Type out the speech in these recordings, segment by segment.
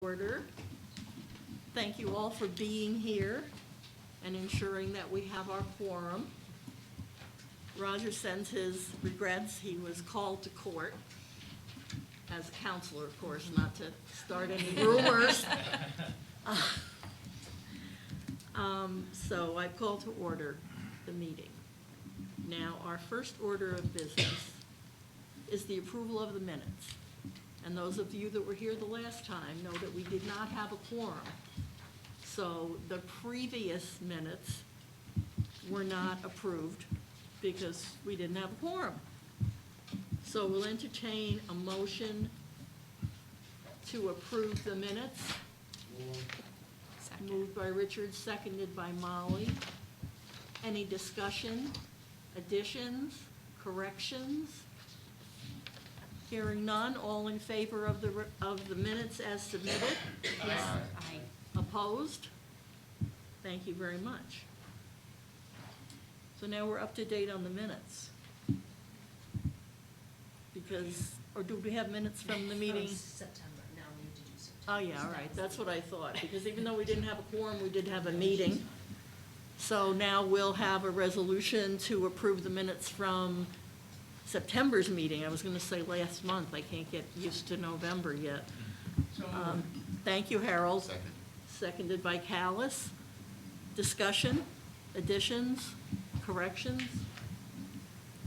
Order. Thank you all for being here and ensuring that we have our quorum. Roger sends his regrets. He was called to court as a counselor, of course, not to start any rumors. So I've called to order the meeting. Now, our first order of business is the approval of the minutes. And those of you that were here the last time know that we did not have a quorum. So the previous minutes were not approved because we didn't have a quorum. So we'll entertain a motion to approve the minutes. Moved by Richard, seconded by Molly. Any discussion, additions, corrections? Hearing none, all in favor of the minutes as submitted? Aye. Opposed? Thank you very much. So now we're up to date on the minutes. Because, or do we have minutes from the meeting? September, now we need to do September. Oh, yeah, all right, that's what I thought, because even though we didn't have a quorum, we did have a meeting. So now we'll have a resolution to approve the minutes from September's meeting. I was gonna say last month, I can't get used to November yet. Thank you, Harold. Second. Seconded by Callis. Discussion, additions, corrections?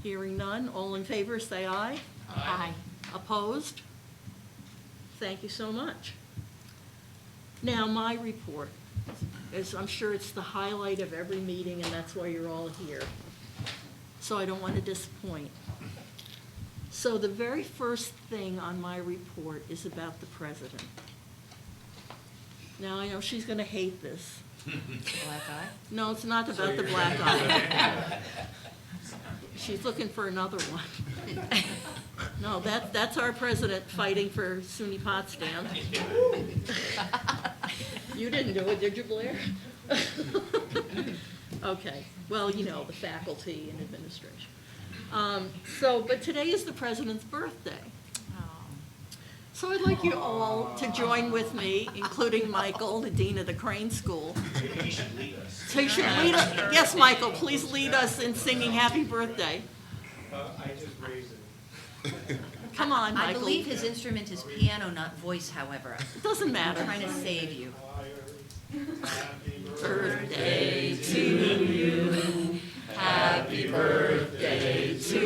Hearing none, all in favor, say aye. Aye. Opposed? Thank you so much. Now, my report is, I'm sure it's the highlight of every meeting, and that's why you're all here. So I don't want to disappoint. So the very first thing on my report is about the president. Now, I know she's going to hate this. Black eye? No, it's not about the black eye. She's looking for another one. No, that's our president fighting for SUNY Potsdam. You didn't do it, did you, Blair? Okay, well, you know, the faculty and administration. But today is the president's birthday. So I'd like you all to join with me, including Michael, the dean of the Crane School. He should lead us. So you should lead us, yes, Michael, please lead us in singing happy birthday. I just raised it. Come on, I Michael. believe his instrument is piano, not voice, however. It doesn't I'm matter. trying to save you. Happy Birthday to you, happy birthday to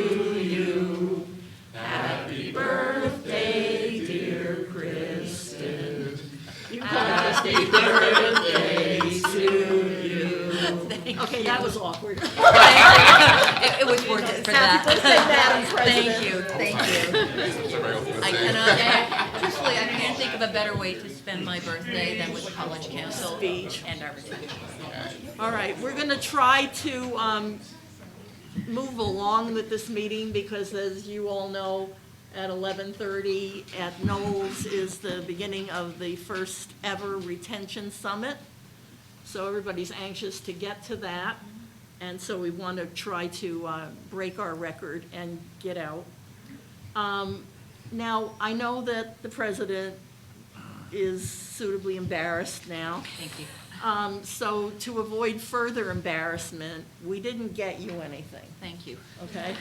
you, happy birthday, dear Kristen. You happy birthday to you. Thank Okay, you. that was awkward. It was worth it for that. Happy birthday, Madam President. Thank you. I cannot, truthfully, I can't think of a better way to spend my birthday than with college council Speech. and everything. All right, we're going to try to move along with this meeting because, as you all know, at 11:30 at Knowles is the beginning of the first ever retention summit. So everybody's anxious to get to that, and so we want to try to break our record and get out. Now, I know that the president is suitably embarrassed now. Thank you. So to avoid further embarrassment, we didn't get you anything, Thank you. okay?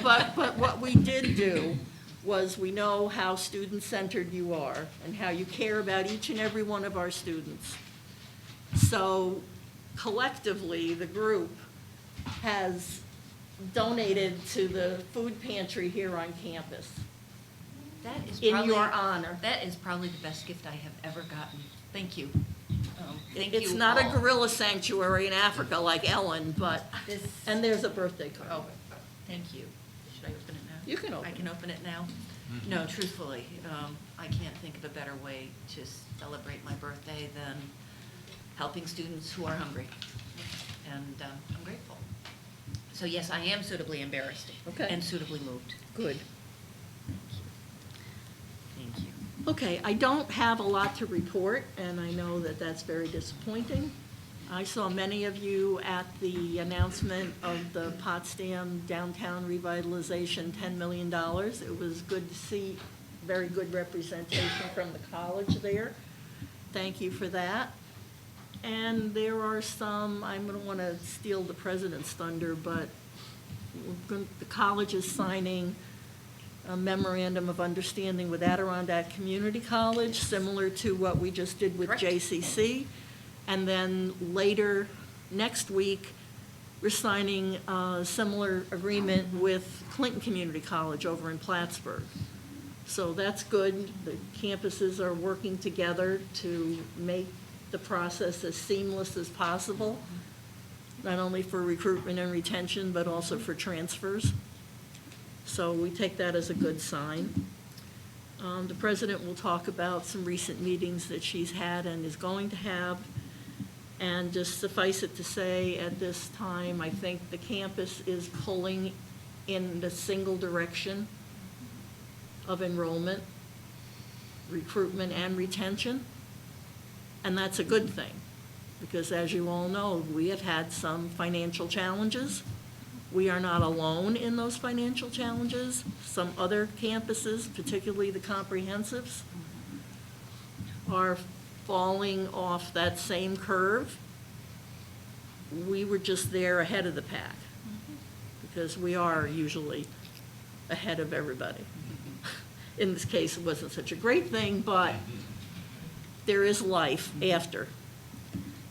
But what we did do was we know how student-centered you are and how you care about each and every one of our students. So collectively, the group has donated to the food pantry here on campus That is in probably, your honor. that is probably the best gift I have ever gotten. Thank you. Thank you It's not a all. gorilla sanctuary in Africa like Ellen, but, This- and there's a birthday card. Oh, thank you. Should I open it now? You can open I can open it now? No, truthfully, I can't think of a better way to celebrate my birthday than helping students who are hungry. And I'm grateful. So yes, I am suitably embarrassed. Okay. And suitably moved. Good. Thank you. Okay, I don't have a lot to report, and I know that that's very disappointing. I saw many of you at the announcement of the Potsdam Downtown Revitalization $10 million. It was good to see very good representation from the college there. Thank you for that. And there are some, I don't want to steal the president's thunder, but the college is signing a memorandum of understanding with Adirondack Community College, similar to what we just did with Correct. JCC. And then later, next week, we're signing a similar agreement with Clinton Community College over in Plattsburgh. So that's good. The campuses are working together to make the process as seamless as possible, not only for recruitment and retention, but also for transfers. So we take that as a good sign. The president will talk about some recent meetings that she's had and is going to have. And just suffice it to say, at this time, I think the campus is pulling in the single direction of enrollment, recruitment, and retention. And that's a good thing, because as you all know, we have had some financial challenges. We are not alone in those financial challenges. Some other campuses, particularly the comprehensives, are falling off that same curve. We were just there ahead of the pack, because we are usually ahead of everybody. In this case, it wasn't such a great thing, but there is life after.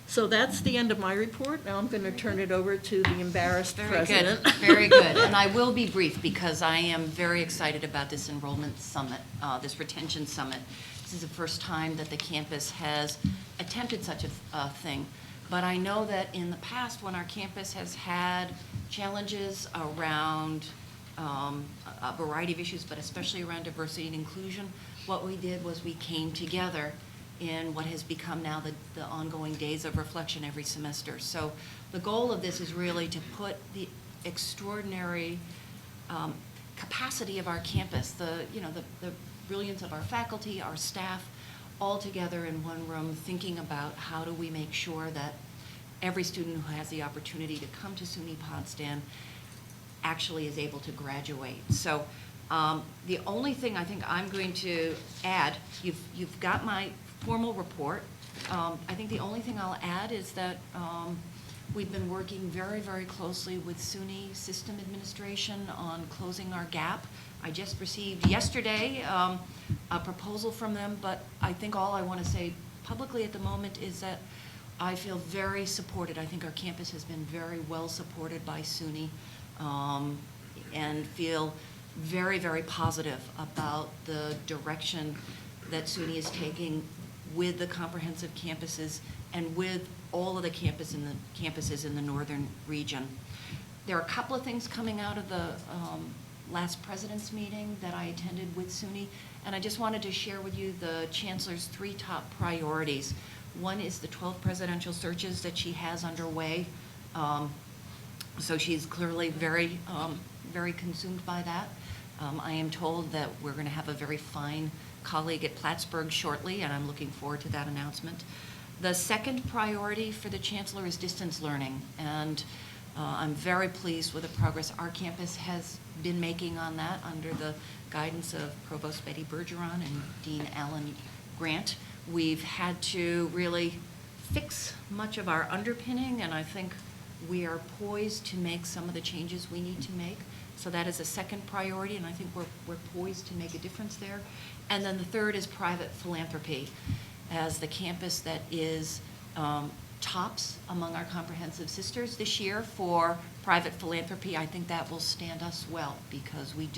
So that's the end of my report. Now I'm going to turn it over to the embarrassed president. Very good. And I will be brief because I am very excited about this enrollment summit, this retention summit. This is the first time that the campus has attempted such a thing. But I know that in the past, when our campus has had challenges around a variety of issues, but especially around diversity and inclusion, what we did was we came together in what has become now the ongoing days of reflection every semester. So the goal of this is really to put the extraordinary capacity of our campus, the brilliance of our faculty, our staff, all together in one room, thinking about how do we make sure that every student who has the opportunity to come to SUNY Potsdam actually is able to graduate. So the only thing I think I'm going to add, you've got my formal report. I think the only thing I'll add is that we've been working very, very closely with SUNY System Administration on closing our gap. I just received yesterday a proposal from them, but I think all I want to say publicly at the moment is that I feel very supported. I think our campus has been very well supported by SUNY, and feel very, very positive about the direction that SUNY is taking with the comprehensive campuses and with all of the campuses in the northern region. There are a couple of things coming out of the last president's meeting that I attended with SUNY, and I just wanted to share with you the chancellor's 3 top priorities. One is the 12 presidential searches that she has underway. So she's clearly very, very consumed by that. I am told that we're going to have a very fine colleague at Plattsburgh shortly, and I'm looking forward to that announcement. The second priority for the chancellor is distance learning, and I'm very pleased with the progress our campus has been making on that under the guidance of Provost Betty Bergeron and Dean Alan Grant. We've had to really fix much of our underpinning, and I think we are poised to make some of the changes we need to make. So that is a second priority, and I think we're poised to make a difference there. And then the third is private philanthropy. As the campus that is tops among our comprehensive sisters this year for private philanthropy, I think that will stand us well, because we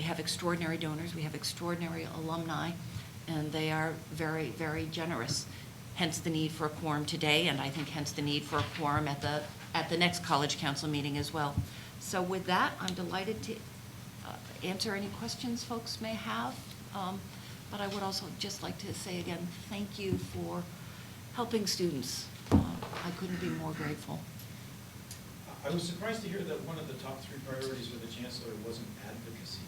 have extraordinary donors, we have extraordinary alumni, and they are very, very generous. Hence the need for a quorum today, and I think hence the need for a quorum at the next College Council meeting as well. So with that, I'm delighted to answer any questions folks may have. But I would also just like to say again, thank you for helping students. I couldn't be more grateful. I was surprised to hear that one of the top 3 priorities for the chancellor wasn't advocacy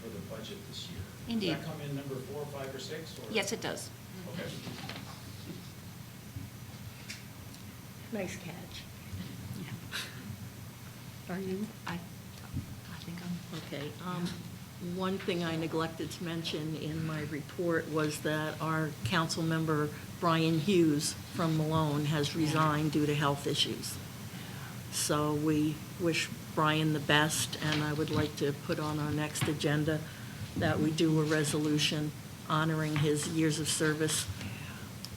for the budget this year. Indeed. Does that come in number 4, 5, or 6? Or? Yes, it does. Okay. Nice catch. Are you? I think I'm. Okay. one thing I neglected to mention in my report was that our council member, Brian Hughes from Malone, has resigned due to health issues. So we wish Brian the best, and I would like to put on our next agenda that we do a resolution honoring his years of service,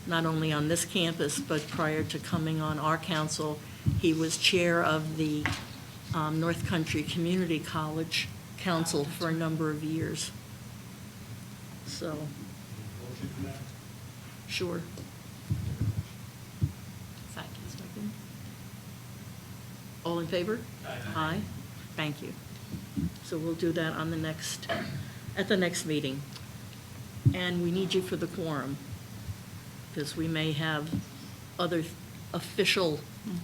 not only on this campus, but prior to coming on our council. He was chair of the North Country Community College Council for a number of years. So, Motion for that? sure. Second. Second. All in favor? Aye. Thank you. So we'll do that on the next, at the next meeting. And we need you for the quorum, because we may have other official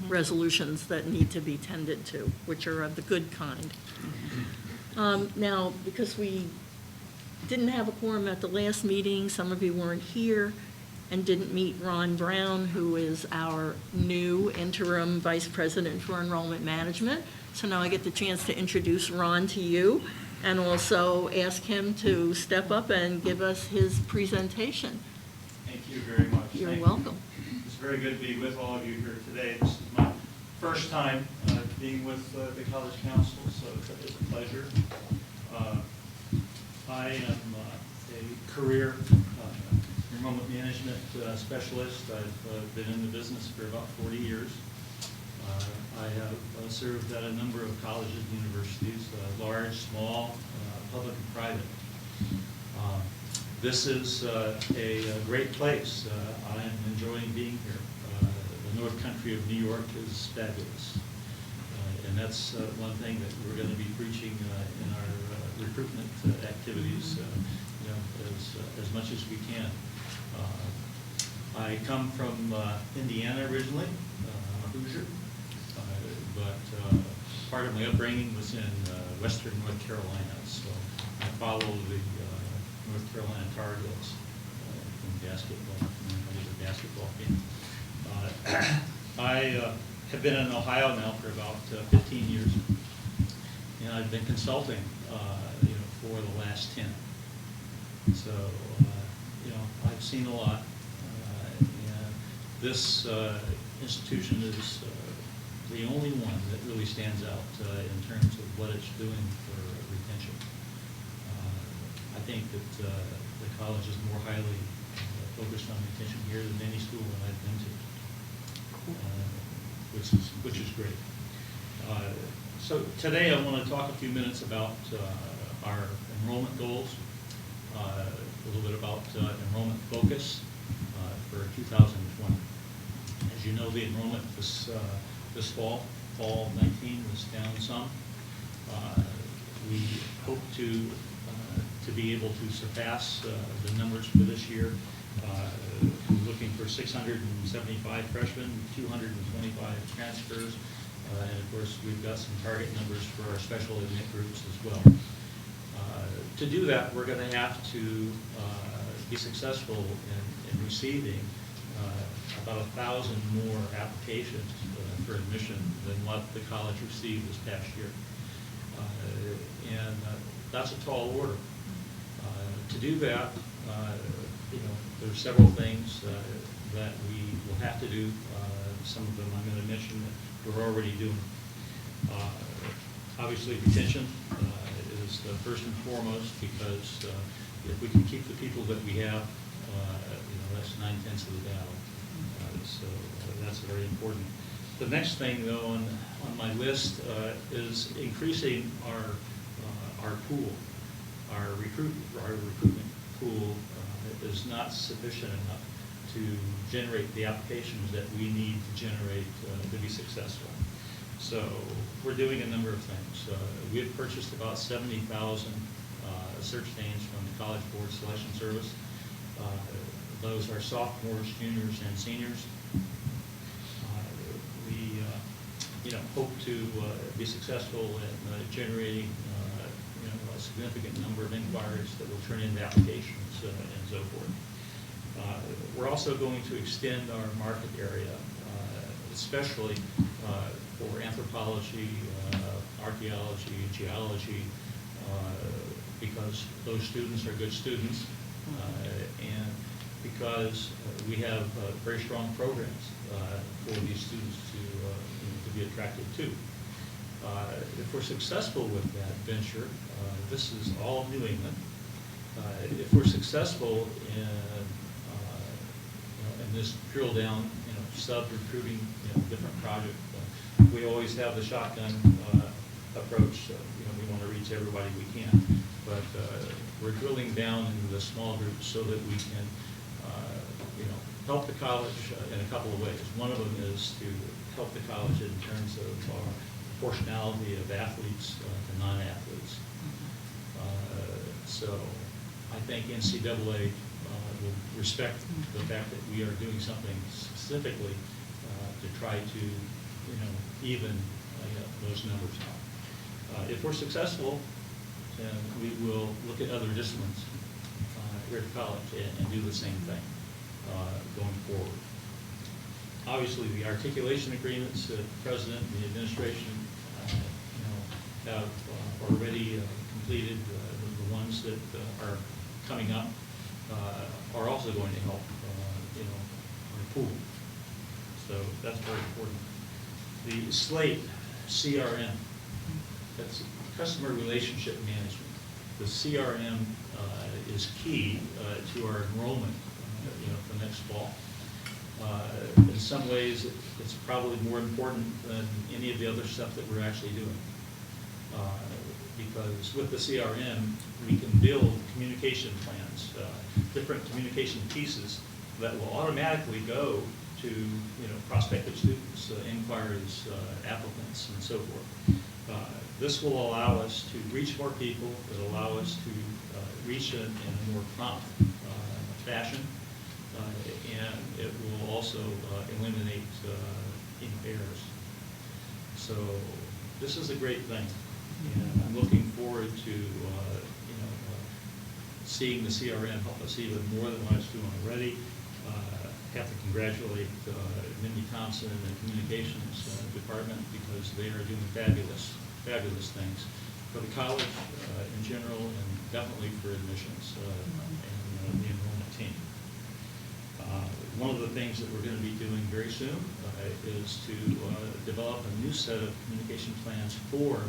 resolutions that need to be tended to, which are of the good kind. Now, because we didn't have a quorum at the last meeting, some of you weren't here and didn't meet Ron Brown, who is our new interim vice president for enrollment management. So now I get the chance to introduce Ron to you and also ask him to step up and give us his presentation. Thank you very much. You're Thank you. welcome. It's very good to be with all of you here today. This is my first time being with the College Council, so it's a pleasure. I am a career enrollment management specialist. I've been in the business for about 40 years. I have served at a number of colleges and universities, large, small, public and private. This is a great place. I'm enjoying being here. The North Country of New York is fabulous. And that's one thing that we're going to be preaching in our recruitment activities, as much as we can. I come from Indiana originally, I'm a Hoosier, but part of my upbringing was in western North Carolina, so I follow the North Carolina Tar Heels in basketball. I was a basketball fan. I have been in Ohio now for about 15 years, and I've been consulting, for the last 10. So, I've seen a lot, and this institution is the only one that really stands out in terms of what it's doing for retention. I think that the college is more highly focused on retention here than any school that I've been to, which is great. So today I want to talk a few minutes about our enrollment goals, a little bit about enrollment focus for 2020. As you know, the enrollment this fall 19 was down some. We hope to be able to surpass the numbers for this year. We're looking for 675 freshmen, 225 transfers, and of course we've got some target numbers for our special admit groups as well. To do that, we're going to have to be successful in receiving about 1,000 more applications for admission than what the college received this past year. And that's a tall order. To do that, there's several things that we will have to do. Some of them I'm going to mention that we're already doing. Obviously, retention is the first and foremost, because if we can keep the people that we have, that's 9/10 of the battle. So that's very important. The next thing, though, on my list is increasing our pool. Our recruitment pool is not sufficient enough to generate the applications that we need to generate to be successful. So we're doing a number of things. We have purchased about 70,000 search names from the College Board Selection Service. Those are sophomores, juniors, and seniors. We hope to be successful in generating a significant number of inquiries that will turn into applications and so forth. We're also going to extend our market area, especially for anthropology, archaeology, geology, because those students are good students, and because we have very strong programs for these students to be attracted to. If we're successful with that venture, this is all New England. If we're successful in this drill down, sub-recruiting, different project, we always have the shotgun approach. We want to reach everybody we can, but we're drilling down into the small groups so that we can, help the college in a couple of ways. One of them is to help the college in terms of our proportionality of athletes to non-athletes. So I think NCAA will respect the fact that we are doing something specifically to try to, even those numbers out. If we're successful, then we will look at other disciplines here at college and do the same thing going forward. Obviously, the articulation agreements that the president and the administration have already completed, the ones that are coming up are also going to help our pool. So that's very important. The SLATE CRM, that's customer relationship management. The CRM is key to our enrollment for next fall. In some ways, it's probably more important than any of the other stuff that we're actually doing. Because with the CRM, we can build communication plans, different communication pieces that will automatically go to prospective students, inquiries, applicants, and so forth. This will allow us to reach more people. It'll allow us to reach in a more prompt fashion, and it will also eliminate errors. So this is a great thing, and I'm looking forward to seeing the CRM help us even more than what it's doing already. I have to congratulate Mindy Thompson and the communications department, because they are doing fabulous things for the college in general, and definitely for admissions and the enrollment team. One of the things that we're going to be doing very soon is to develop a new set of communication plans for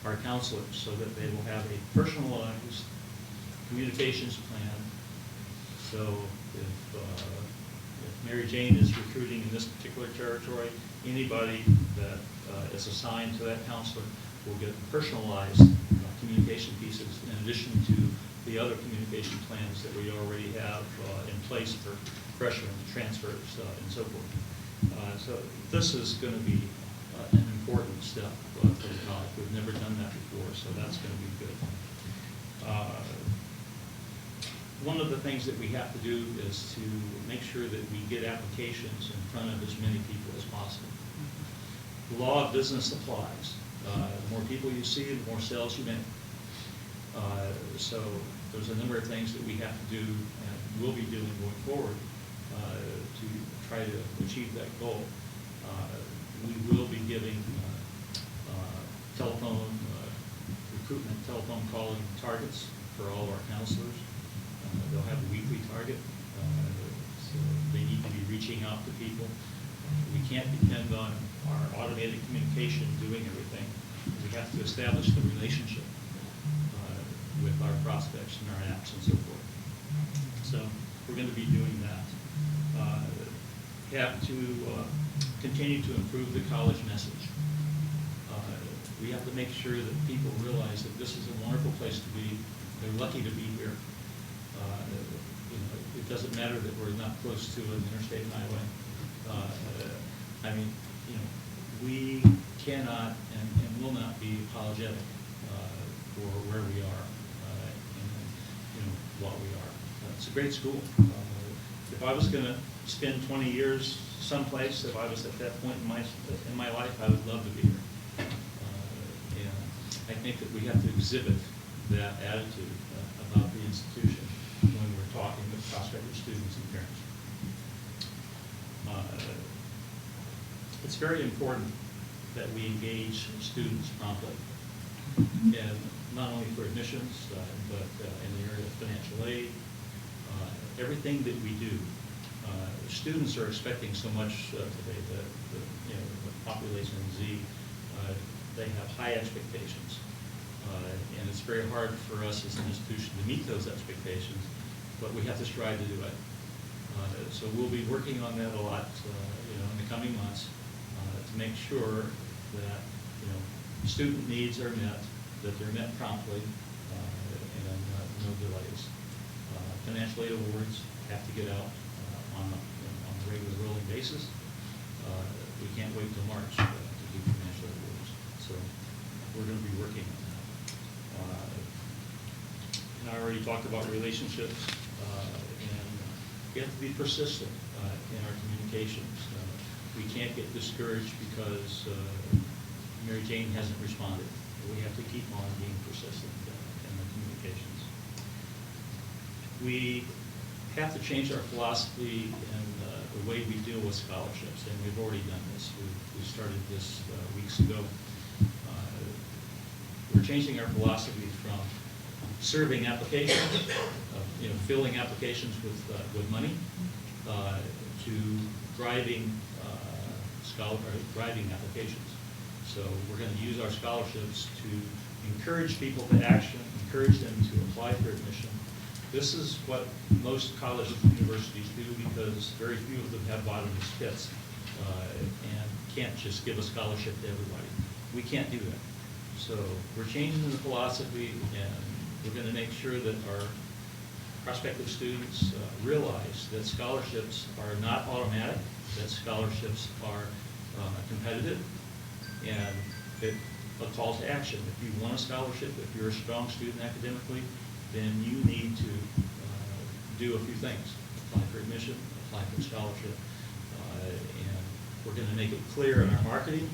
our counselors, so that they will have a personalized communications plan. So if Mary Jane is recruiting in this particular territory, anybody that is assigned to that counselor will get personalized communication pieces in addition to the other communication plans that we already have in place for freshmen, transfers, and so forth. So this is going to be an important step for the college. We've never done that before, so that's going to be good. One of the things that we have to do is to make sure that we get applications in front of as many people as possible. The law of business applies. The more people you see, the more sales you make. So there's a number of things that we have to do and will be doing going forward to try to achieve that goal. We will be giving recruitment telephone calling targets for all of our counselors. They'll have a weekly target, so they need to be reaching out to people. We can't depend on our automated communication doing everything. We have to establish the relationship with our prospects and our apps and so forth. So we're going to be doing that. We have to continue to improve the college message. We have to make sure that people realize that this is a wonderful place to be. They're lucky to be here. It doesn't matter that we're not close to an interstate highway. We cannot and will not be apologetic for where we are and what we are. It's a great school. If I was going to spend 20 years someplace, if I was at that point in my life, I would love to be here. And I think that we have to exhibit that attitude about the institution when we're talking with prospective students and parents. It's very important that we engage students promptly. And not only for admissions, but in the area of financial aid, everything that we do. Students are expecting so much today. The population in Z, they have high expectations. And it's very hard for us as an institution to meet those expectations, but we have to strive to do it. So we'll be working on that a lot, in the coming months, to make sure that, student needs are met, that they're met promptly, and no delays. Financial aid awards have to get out on a regular rolling basis. We can't wait till March to do financial aid awards. So we're going to be working on that. And I already talked about relationships, and we have to be persistent in our communications. We can't get discouraged because Mary Jane hasn't responded. We have to keep on being persistent in the communications. We have to change our philosophy and the way we deal with scholarships, and we've already done this. We started this weeks ago. We're changing our philosophy from serving applications, filling applications with money, to driving driving applications. So we're going to use our scholarships to encourage people to action, encourage them to apply for admission. This is what most colleges and universities do, because very few of them have bottomless pits and can't just give a scholarship to everybody. We can't do that. So we're changing the philosophy, and we're going to make sure that our prospective students realize that scholarships are not automatic, that scholarships are competitive, and that a call to action. If you want a scholarship, if you're a strong student academically, then you need to do a few things. Apply for admission, apply for scholarship, and we're going to make it clear in our marketing.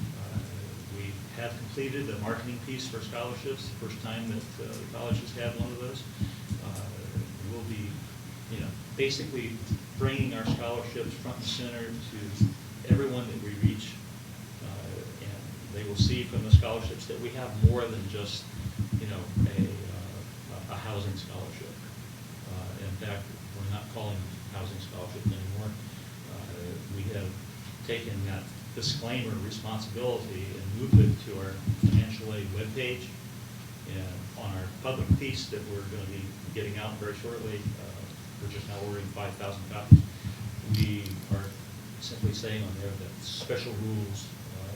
We have completed a marketing piece for scholarships, the first time that the college has had one of those. We'll be, basically bringing our scholarships front and center to everyone that we reach, and they will see from the scholarships that we have more than just, a housing scholarship. In fact, we're not calling housing scholarships anymore. We have taken that disclaimer responsibility and moved it to our financial aid webpage, and on our public piece that we're going to be getting out very shortly. We're just now ordering 5,000 copies. We are simply saying on there that special rules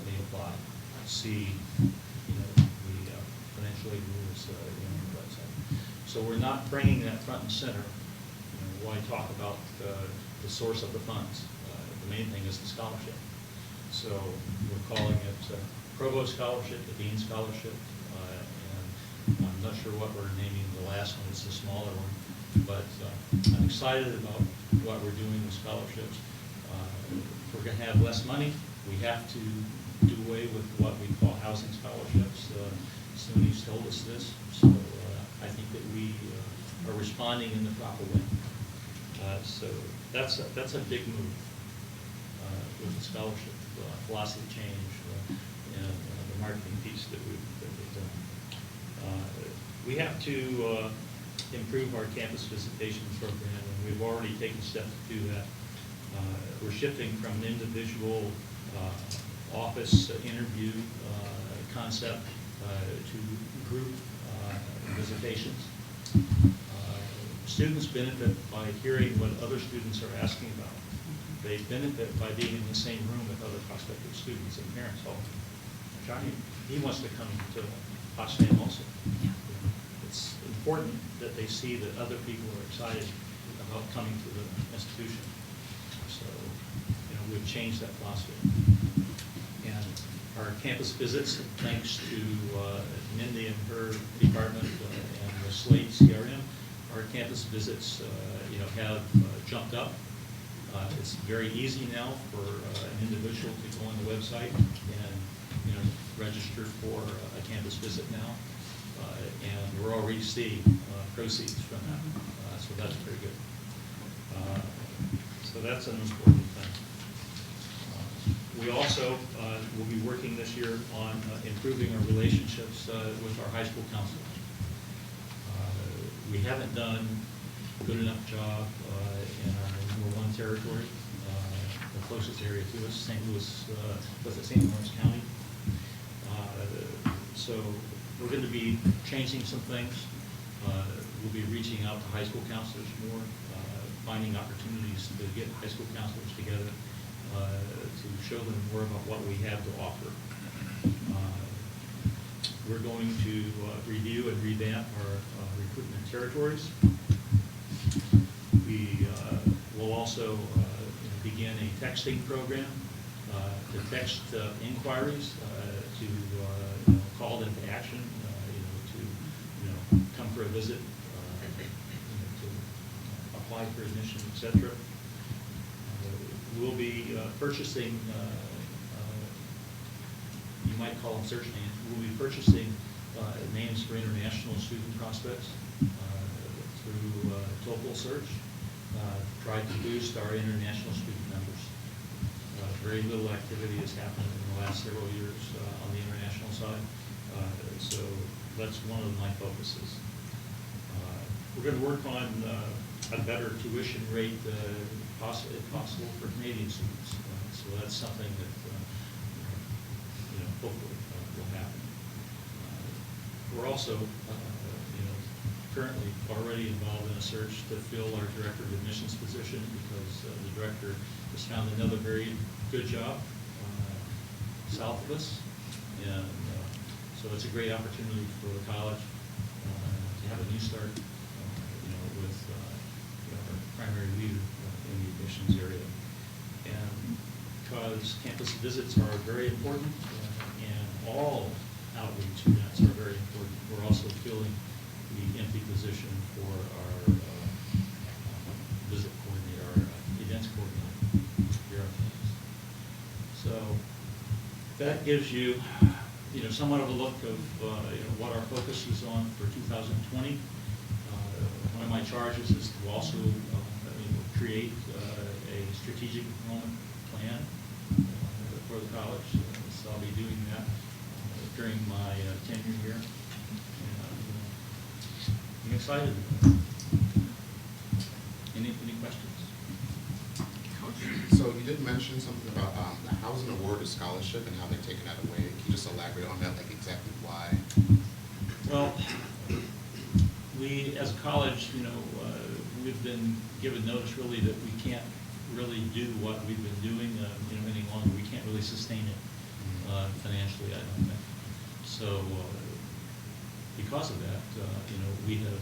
may apply. See, the financial aid rules on the website. So we're not bringing that front and center. Why talk about the source of the funds? The main thing is the scholarship. So we're calling it Provost Scholarship, the Dean Scholarship, and I'm not sure what we're naming the last one. It's the smaller one, but I'm excited about what we're doing with scholarships. If we're going to have less money, we have to do away with what we call housing scholarships. SUNY's told us this, so I think that we are responding in the proper way. So that's a big move with the scholarship philosophy change and the marketing piece that we've done. We have to improve our campus visitation program, and we've already taken steps to do that. We're shifting from an individual office interview concept to group visitations. Students benefit by hearing what other students are asking about. They benefit by being in the same room with other prospective students and parents. Oh, Johnny, he wants to come to Potsdam also. Yeah. It's important that they see that other people are excited about coming to the institution. So, we've changed that philosophy. And our campus visits, thanks to Mindy and her department and the Slate CRM, our campus visits, have jumped up. It's very easy now for an individual to go on the website and register for a campus visit now, and we're already seeing proceeds from that. So that's very good. So that's an important thing. We also will be working this year on improving our relationships with our high school counselors. We haven't done a good enough job in our number one territory, the closest area to us, St. Louis, was it St. Lawrence County? So we're going to be changing some things. We'll be reaching out to high school counselors more, finding opportunities to get high school counselors together to show them more about what we have to offer. We're going to review and revamp our recruitment territories. We will also begin a texting program to text inquiries, to call them to action, to come for a visit, to apply for admission, etc. We'll be purchasing, you might call them search names, we'll be purchasing names for international student prospects through TOEFL search, try to boost our international student numbers. Very little activity has happened in the last several years on the international side, so that's one of my focuses. We're going to work on a better tuition rate, if possible, for Canadian students. So that's something that hopefully will happen. We're also currently already involved in a search to fill our director of admissions position, because the director has found another very good job south of us, and so it's a great opportunity for the college to have a new start, with our primary leader in the admissions area. And because campus visits are very important, and all outreach events are very important, we're also filling the empty position for our visit coordinator, our events coordinator here on campus. So that gives you, somewhat of a look of what our focus is on for 2020. One of my charges is to also create a strategic enrollment plan for the college. So I'll be doing that during my tenure here. And I'm excited. Any questions? So you did mention something about the Housing Award of Scholarship and how they're taking that away. Can you just elaborate on that, like exactly why? Well, we, as a college, we've been given notice really that we can't really do what we've been doing, any longer. We can't really sustain it financially, I don't think. So because of that, we have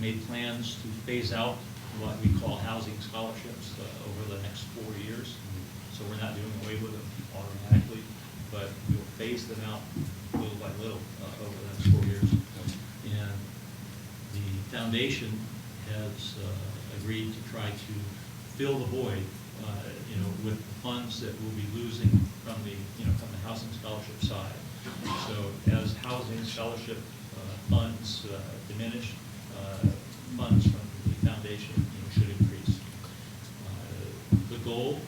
made plans to phase out what we call housing scholarships over the next 4 years. So we're not doing away with them automatically, but we'll phase them out little by little over the next 4 years. And the foundation has agreed to try to fill the void, with the funds that we'll be losing from the housing scholarship side. So as housing scholarship funds diminish, funds from the foundation should increase. The goal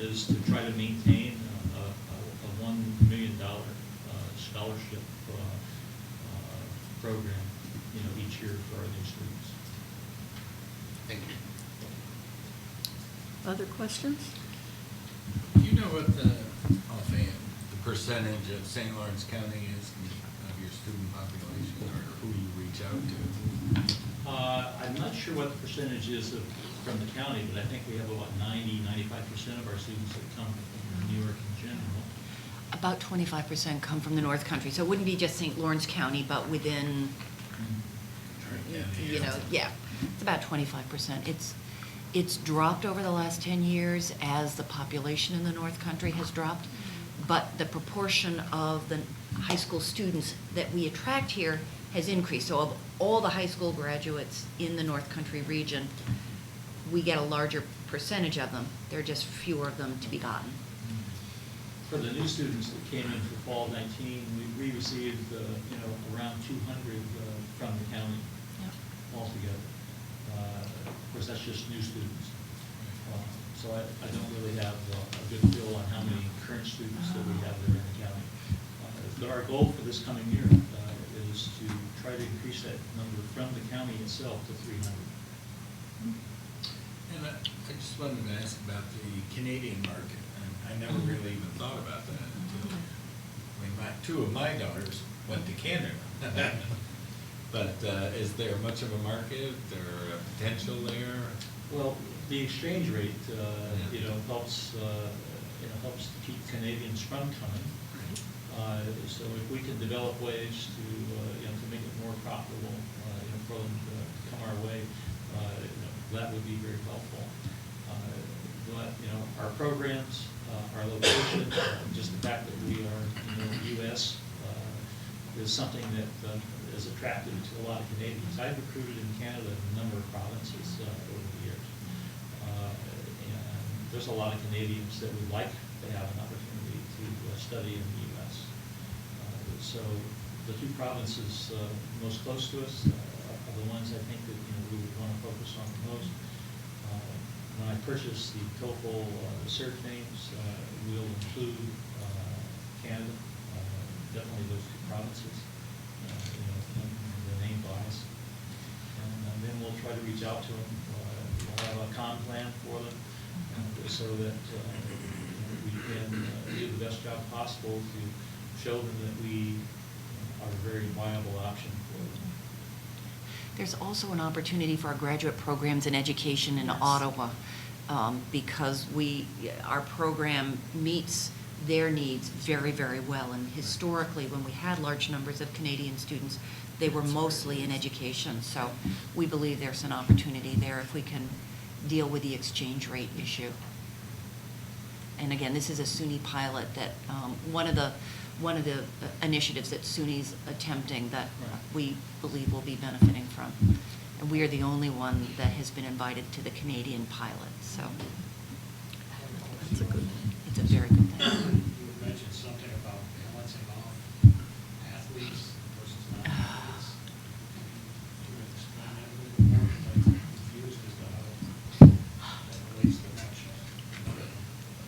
is to try to maintain a $1 million scholarship program, each year for our new students. Thank you. Other questions? Do you know what offhand, the percentage of St. Lawrence County is of your student population, or who you reach out to? I'm not sure what the percentage is from the county, but I think we have about 95% of our students that come from New York in general. About 25% come from the North Country, so it wouldn't be just St. Lawrence County, but within, yeah, it's about 25%. It's dropped over the last 10 years as the population in the North Country has dropped, but the proportion of the high school students that we attract here has increased. So of all the high school graduates in the North Country region, we get a larger percentage of them. There are just fewer of them to be gotten. For the new students that came in for fall 19, we received, around 200 from the county altogether. Of course, that's just new students. So I don't really have a good feel on how many current students that we have there in the county. But our goal for this coming year is is to try to increase that number from the county itself to 300. And I just wanted to ask about the Canadian market, and I never really even thought about that until, I mean, two of my daughters went to Canada. But is there much of a market or a potential there? Well, the exchange rate, helps, helps to keep Canadians from coming. So if we can develop ways to, to make it more profitable, for them to come our way, that would be very helpful. But, our programs, our location, just the fact that we are, U.S., is something that is attractive to a lot of Canadians. I've recruited in Canada in a number of provinces over the years. And there's a lot of Canadians that would like to have an opportunity to study in the U.S. So the two provinces most close to us are the ones I think that we would want to focus on the most. When I purchase the TOEFL search names, we'll include Canada, definitely those two provinces, in the name bias. And then we'll try to reach out to them. We'll have a comm plan for them so that we can do the best job possible to show them that we are a very viable option for them. There's also an opportunity for our graduate programs in education in Ottawa, because our program meets their needs very, very well. And historically, when we had large numbers of Canadian students, they were mostly in education. So we believe there's an opportunity there if we can deal with the exchange rate issue. And again, this is a SUNY pilot that, one of the initiatives that SUNY's attempting that we believe will be benefiting from. And we are the only one that has been invited to the Canadian pilot, so That's a good it's a very good thing. You mentioned something about balancing off athletes versus non-athletes. Can you explain that a little bit more? I'm confused as to how that relates to national.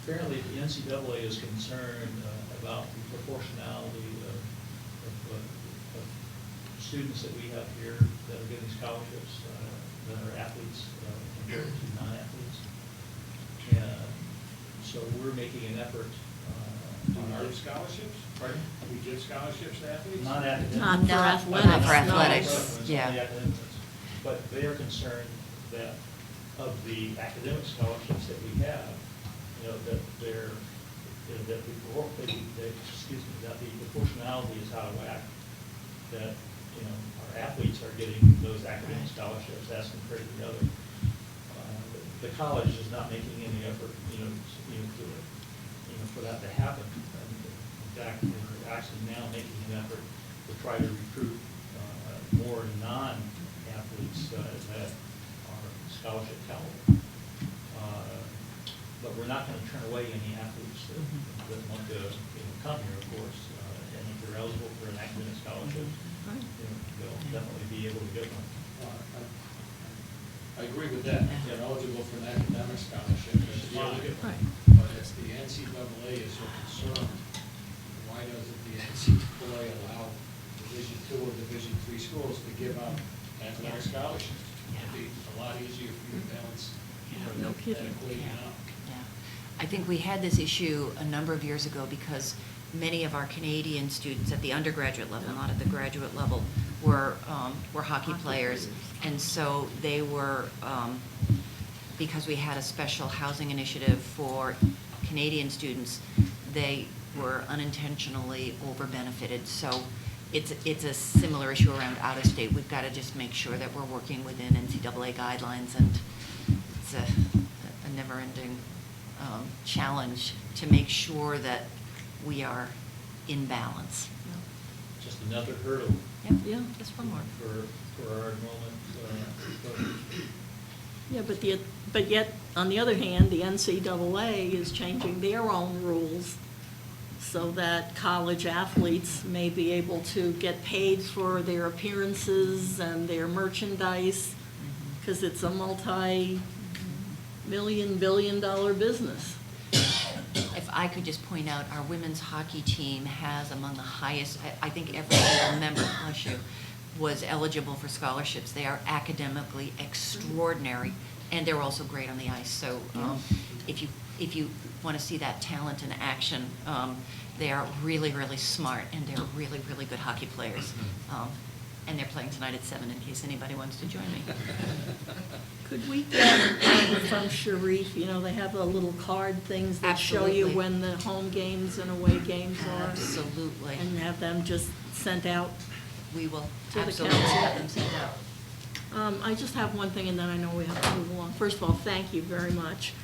Apparently, the NCAA is concerned about the proportionality of students that we have here that are getting scholarships, that are athletes compared to non-athletes. And so we're making an effort Do we give scholarships? Pardon? Do we give scholarships to athletes? Not academic. Not for Not athletics. for no. athletics, It's yeah. only academics. But they are concerned that of the academic scholarships that we have, that they're, that the proportionality is out of whack. That, our athletes are getting those academic scholarships as compared to the other. The college is not making any effort, for that to happen. In fact, we're actually now making an effort to try to recruit more non-athletes that are scholarship caliber. But we're not going to turn away any athletes that want to come here, of course. And if they're eligible for an academic scholarship, Right. they'll definitely be able to get one. I agree with that. They're eligible for an academic scholarship, that's fine. Right. But as the NCAA is so concerned, why doesn't the NCAA allow Division II or Division III schools to give out athletic scholarships? It'd be a lot easier for you to balance No that kidding. equation out. Yeah. I think we had this issue a number of years ago because many of our Canadian students at the undergraduate level, not at the graduate level, were hockey players. And so they were, because we had a special housing initiative for Canadian students, they were unintentionally over-benefited. So it's a similar issue around out-of-state. We've got to just make sure that we're working within NCAA guidelines, and it's a never-ending challenge to make sure that we are in balance. Just another hurdle Yeah, just one more. for our enrollment programs. Yeah, but yet, on the other hand, the NCAA is changing their own rules so that college athletes may be able to get paid for their appearances and their merchandise, because it's a multi-million, billion-dollar business. I could just point out, our women's hockey team has among the highest, I think every single member, bless you, was eligible for scholarships. They are academically extraordinary, and they're also great on the ice. So if you want to see that talent in action, they are really, really smart, and they're really, really good hockey players. And they're playing tonight at 7, in case anybody wants to join me. Could we get from Sharif, you know, they have the little card things that show you Absolutely. when the home games and away games are? Absolutely. And have them just sent out? We will To the absolutely council. have them sent out. I just have one thing, and then I know we have to move along. First of all, thank you very much.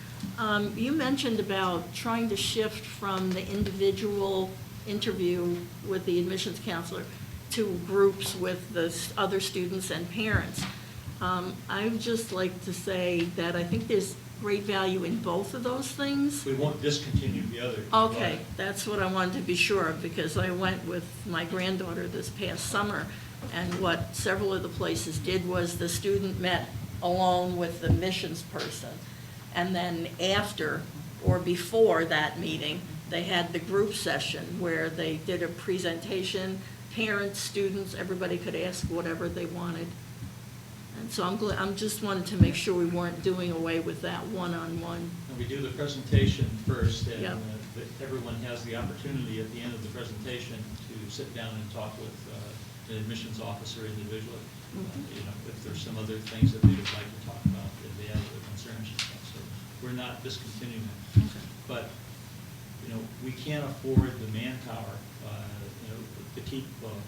You mentioned about trying to shift from the individual interview with the admissions counselor to groups with the other students and parents. I would just like to say that I think there's great value in both of those things. We won't discontinue the other. Okay, that's what I wanted to be sure of, because I went with my granddaughter this past summer, and what several of the places did was the student met alone with the missions person, and then after or before that meeting, they had the group session where they did a presentation, parents, students, everybody could ask whatever they wanted. And so I'm just wanted to make sure we weren't doing away with that one-on-one. And we do the presentation first, and Yep. Everyone has the opportunity at the end of the presentation to sit down and talk with an admissions officer individually. Mhm. You know, if there's some other things that they would like to talk about, if they have other concerns and stuff. So we're not discontinuing it. Okay. But, you know, we can't afford the manpower, you know, to keep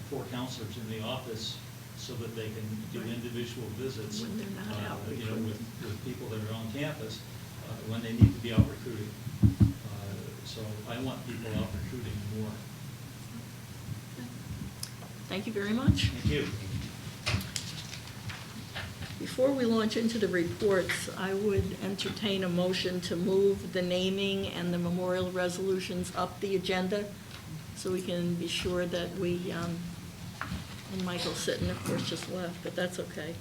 4 counselors in the office so that they can do Right. individual visits. When they're not out You know, recruiting. with people that are on campus, when they need to be out recruiting. So I want people out recruiting more. Thank you very much. Thank you. Before we launch into the reports, I would entertain a motion to move the naming and the memorial resolutions up the agenda, so we can be sure that we, and Michael Sitton, of course, just left, but that's okay.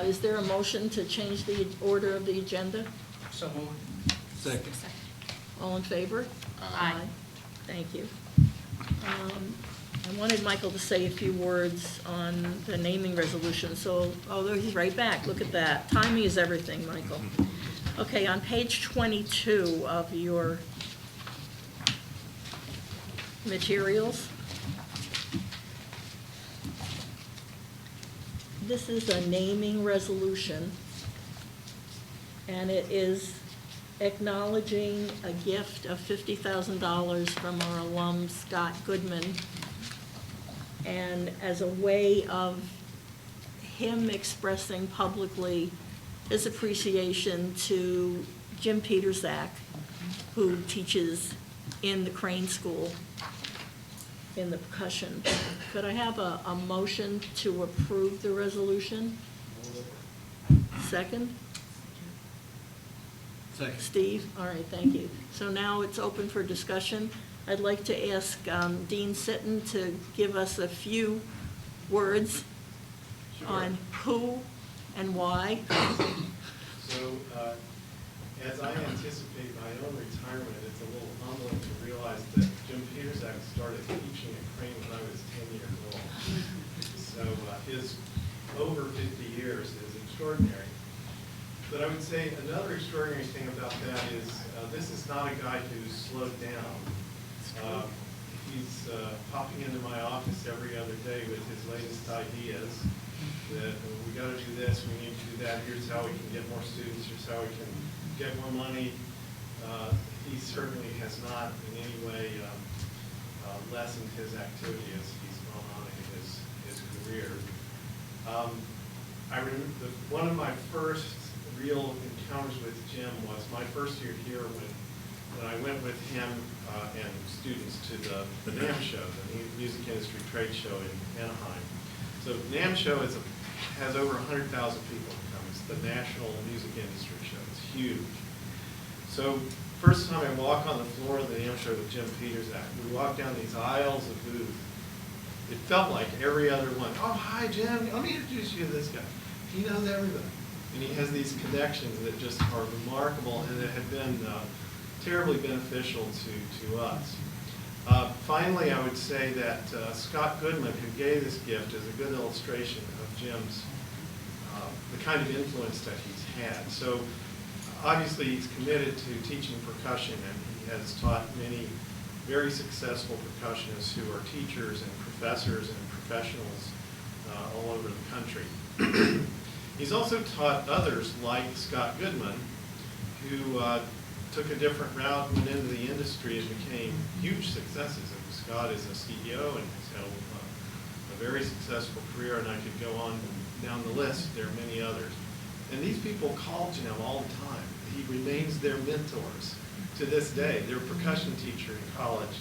Is there a motion to change the order of the agenda? So moved. Second. All in favor? Aye. Thank you. I wanted Michael to say a few words on the naming resolution, so, there he's right back, look at that. Timing is everything, Michael. Okay, on page 22 of your materials, this is a naming resolution, and it is acknowledging a gift of $50,000 from our alum Scott Goodman, and as a way of him expressing publicly his appreciation to Jim Peterzak, who teaches in the Crane School in the percussion. Could I have a motion to approve the resolution? Second? Second. Steve? All right, thank you. So now it's open for discussion. I'd like to ask Dean Sitton to give us a few words on who and why. So, as I anticipate my own retirement, it's a little humbling to realize that Jim Peterzak started teaching at Crane when I was 10 years old. So his over 50 years is extraordinary. But I would say another extraordinary thing about that is this is not a guy who's slowed down. He's popping into my office every other day with his latest ideas that we got to do this, we need to do that, here's how we can get more students, here's how we can get more money. He certainly has not in any way lessened his activity as he's gone on in his career. I remember one of my first real encounters with Jim was my first year here when I went with him and students to the NAMM show, the Music Industry Trade Show in Anaheim. So NAMM show has over 100,000 people come. It's the national music industry show. It's huge. So first time I walk on the floor of the NAMM show with Jim Peterzak, we walk down these aisles of booths. It felt like every other one. Oh, hi, Jim. Let me introduce you to this guy. He knows everybody. And he has these connections that just are remarkable and that have been terribly beneficial to us. Finally, I would say that Scott Goodman, who gave this gift, is a good illustration of Jim's, the kind of influence that he's had. So obviously he's committed to teaching percussion, and he has taught many very successful percussionists who are teachers and professors and professionals all over the country. He's also taught others like Scott Goodman, who took a different route, went into the industry, and became huge successes. And Scott is a CEO and has held a very successful career, and I could go on down the list. There are many others. And these people call Jim all the time. He remains their mentors to this day. They're a percussion teacher in college.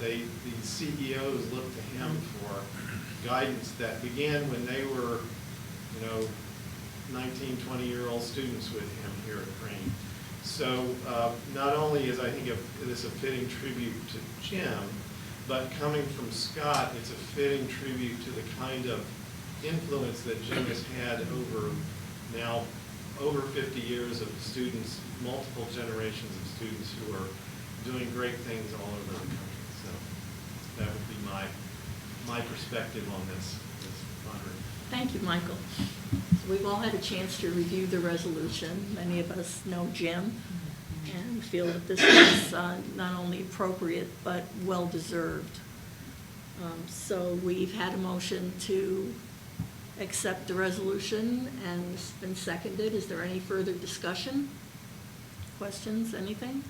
These CEOs look to him for guidance that began when they were, 19, 20-year-old students with him here at Crane. So not only is, I think, this a fitting tribute to Jim, but coming from Scott, it's a fitting tribute to the kind of influence that Jim has had over 50 years of students, multiple generations of students who are doing great things all over the country. So that would be my perspective on this honoring. Thank you, Michael. So we've all had a chance to review the resolution. Many of us know Jim and feel that this is not only appropriate, but well-deserved. So we've had a motion to accept the resolution, and it's been seconded. Is there any further discussion? Questions, anything?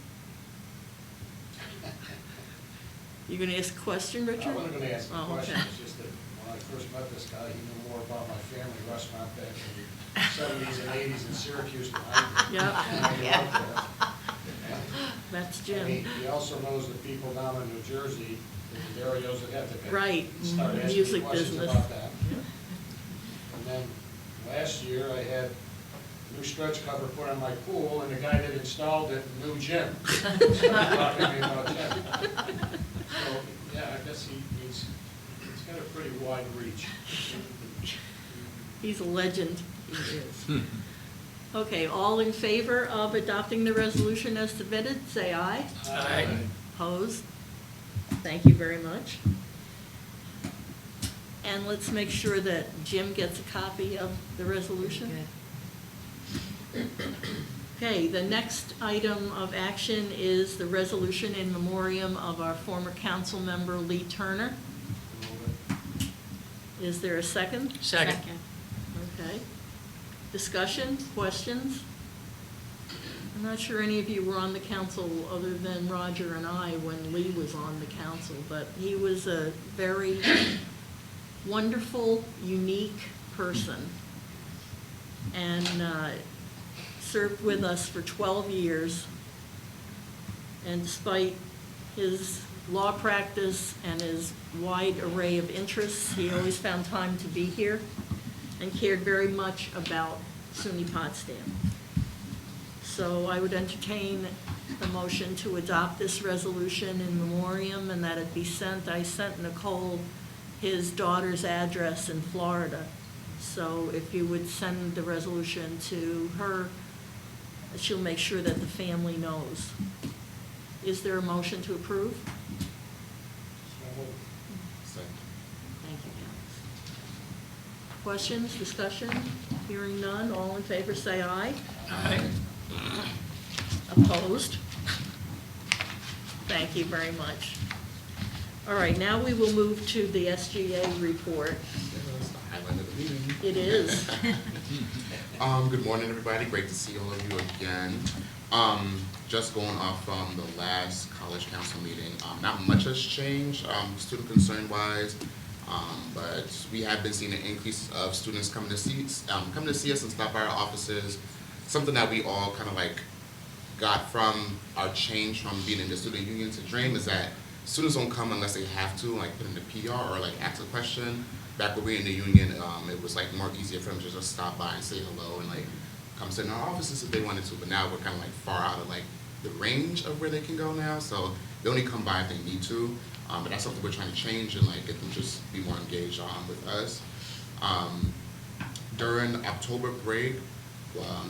You gonna ask a question, Richard? I wasn't gonna ask a Oh, question, okay. it's just that when I first met this guy, he knew more about my family restaurant back in the 70s and 80s in Syracuse than I did. Yep. And I grew up there. That's And Jim. he also knows the people down in New Jersey, the Darios that have to Right, start asking music questions business. about that. And then last year, I had a new stretch cover put on my pool, and the guy that installed it knew Jim. Started talking to me about Jim. So, yeah, I guess he's got a pretty wide reach. He's a legend. He is. Okay, all in favor of adopting the resolution as submitted, say aye. Aye. Opposed? Thank you very much. And let's make sure that Jim gets a copy of the resolution. Okay, the next item of action is the resolution in memoriam of our former council member Lee Turner. Is there a second? Second. Okay. Discussion, questions? I'm not sure any of you were on the council other than Roger and I when Lee was on the council, but he was a very wonderful, unique person, and served with us for 12 years. And despite his law practice and his wide array of interests, he always found time to be here and cared very much about SUNY Potsdam. So I would entertain the motion to adopt this resolution in memoriam and that it be sent. I sent Nicole his daughter's address in Florida. So if you would send the resolution to her, she'll make sure that the family knows. Is there a motion to approve? Second. Thank you, Alex. Questions, discussion? Hearing none, all in favor say aye. Aye. Opposed? Thank you very much. All right, now we will move to the SGA report. That's the highlight of the meeting. It is. Good morning, everybody. Great to see all of you again. Just going off from the last college council meeting, not much has changed, student concern wise, but we have been seeing an increase of students coming to see us and stop by our offices. Something that we all kind of like got from our change from being in the student union to DREAM is that students don't come unless they have to, like put in the PR or like ask a question. Back when we were in the union, it was like more easier for them to just stop by and say hello and like come sit in our offices if they wanted to. But now we're kind of like far out of like the range of where they can go now. So they only come by if they need to. But that's something we're trying to change and like get them just be more engaged with us. During October break,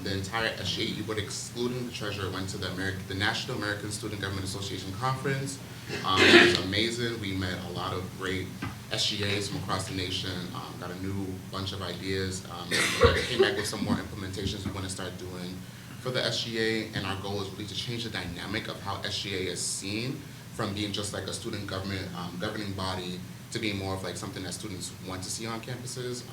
The entire SGA e-board, excluding the treasurer, went to the National American Student Government Association Conference. It was amazing. We met a lot of great SGAs from across the nation, got a new bunch of ideas, came back with some more implementations we want to start doing for the SGA, and our goal is really to change the dynamic of how SGA is seen from being just like a student government governing body to being more of like something that students want to see on campuses.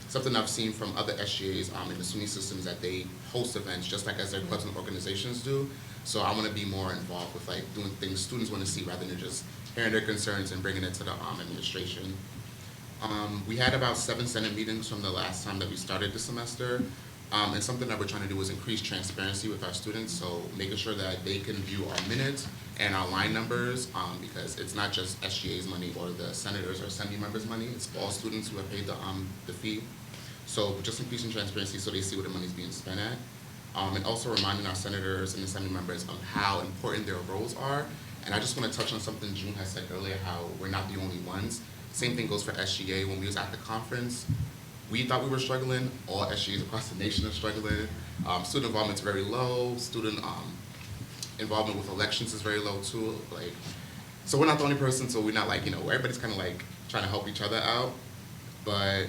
Something I've seen from other SGAs in the SUNY system is that they host events just like as their clubs and organizations do. So I want to be more involved with like doing things students want to see rather than just hearing their concerns and bringing it to the administration. We had about 7 Senate meetings from the last time that we started the semester. And something that we're trying to do is increase transparency with our students, so making sure that they can view our minutes and our line numbers, because it's not just SGA's money or the senators or assembly members' money, it's all students who have paid the fee. So just increasing transparency so they see where the money's being spent at. And also reminding our senators and assembly members of how important their roles are. And I just want to touch on something June has said earlier, how we're not the only ones. Same thing goes for SGA. When we was at the conference, we thought we were struggling. All SGAs across the nation are struggling. Student involvement's very low. Student involvement with elections is very low too. Like, so we're not the only person. So we're not like, everybody's kind of like trying to help each other out. But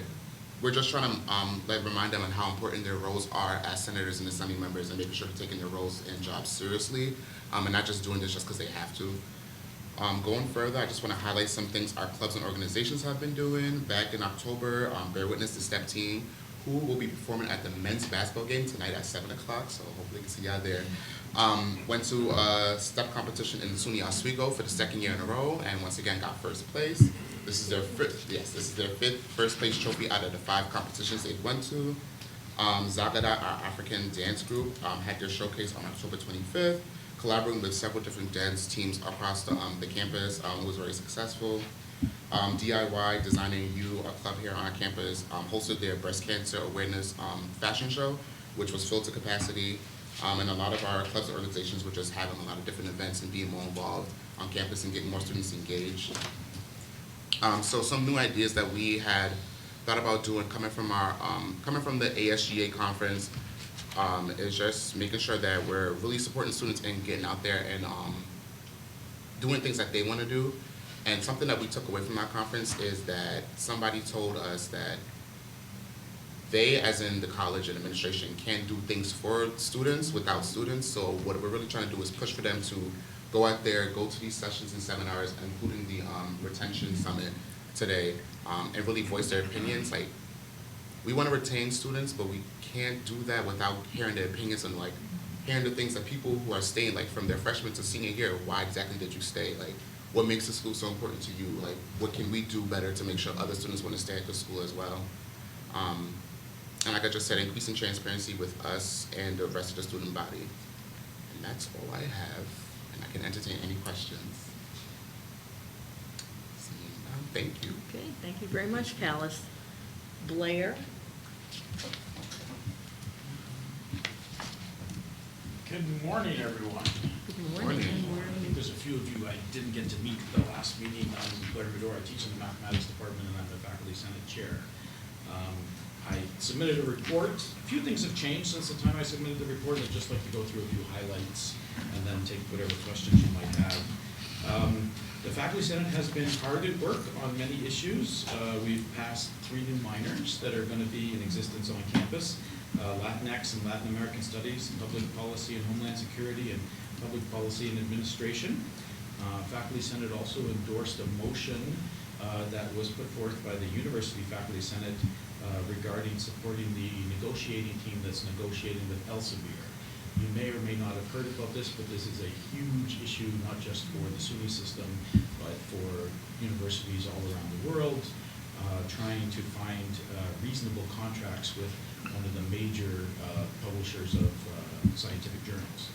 we're just trying to like remind them on how important their roles are as senators and assembly members, and making sure they're taking their roles and jobs seriously, and not just doing this just because they have to. Going further, I just want to highlight some things our clubs and organizations have been doing. Back in October, bear witness the STEP team, who will be performing at the men's basketball game tonight at 7 o'clock, so hopefully you can see y'all there. Went to a STEP competition in SUNY Oswego for the 2nd year in a row, and once again got first place. This is their fifth first place trophy out of the 5 competitions they went to. Zagada, our African dance group, had their showcase on October 25th. Collaborating with several different dance teams across the campus, was very successful. DIY, Designing You, a club here on our campus, hosted their breast cancer awareness fashion show, which was filled to capacity. And a lot of our clubs and organizations were just having a lot of different events and being more involved on campus and getting more students engaged. So some new ideas that we had thought about doing coming from the ASGA conference, is just making sure that we're really supporting students and getting out there and doing things that they want to do. And something that we took away from our conference is that somebody told us that they, as in the college and administration, can't do things for students without students. So what we're really trying to do is push for them to go out there, go to these sessions and seminars, including the retention summit today, and really voice their opinions. Like, we want to retain students, but we can't do that without hearing their opinions and like hearing the things that people who are staying, like from their freshman to senior year, why exactly did you stay? Like, what makes the school so important to you? Like, what can we do better to make sure other students want to stay at the school as well? And like I just said, increasing transparency with us and the rest of the student body. And that's all I have, and I can entertain any questions. Seeing none, thank you. Okay, thank you very much, Callis. Blair? Good morning, everyone. Good Morning. I think there's a few of you I didn't get to meet at the last meeting. I'm Blair Bedore. I teach in the mathematics department, and I'm the faculty senate chair. I submitted a report. A few things have changed since the time I submitted the report. I'd just like to go through a few highlights and then take whatever questions you might have. The Faculty Senate has been hard at work on many issues. We've passed 3 new minors that are going to be in existence on campus. Latinx and Latin American Studies, Public Policy and Homeland Security, and Public Policy and Administration. Faculty Senate also endorsed a motion that was put forth by the University Faculty Senate regarding supporting the negotiating team that's negotiating with Elsevier. You may or may not have heard about this, but this is a huge issue, not just for the SUNY system, but for universities all around the world, trying to find reasonable contracts with one of the major publishers of scientific journals.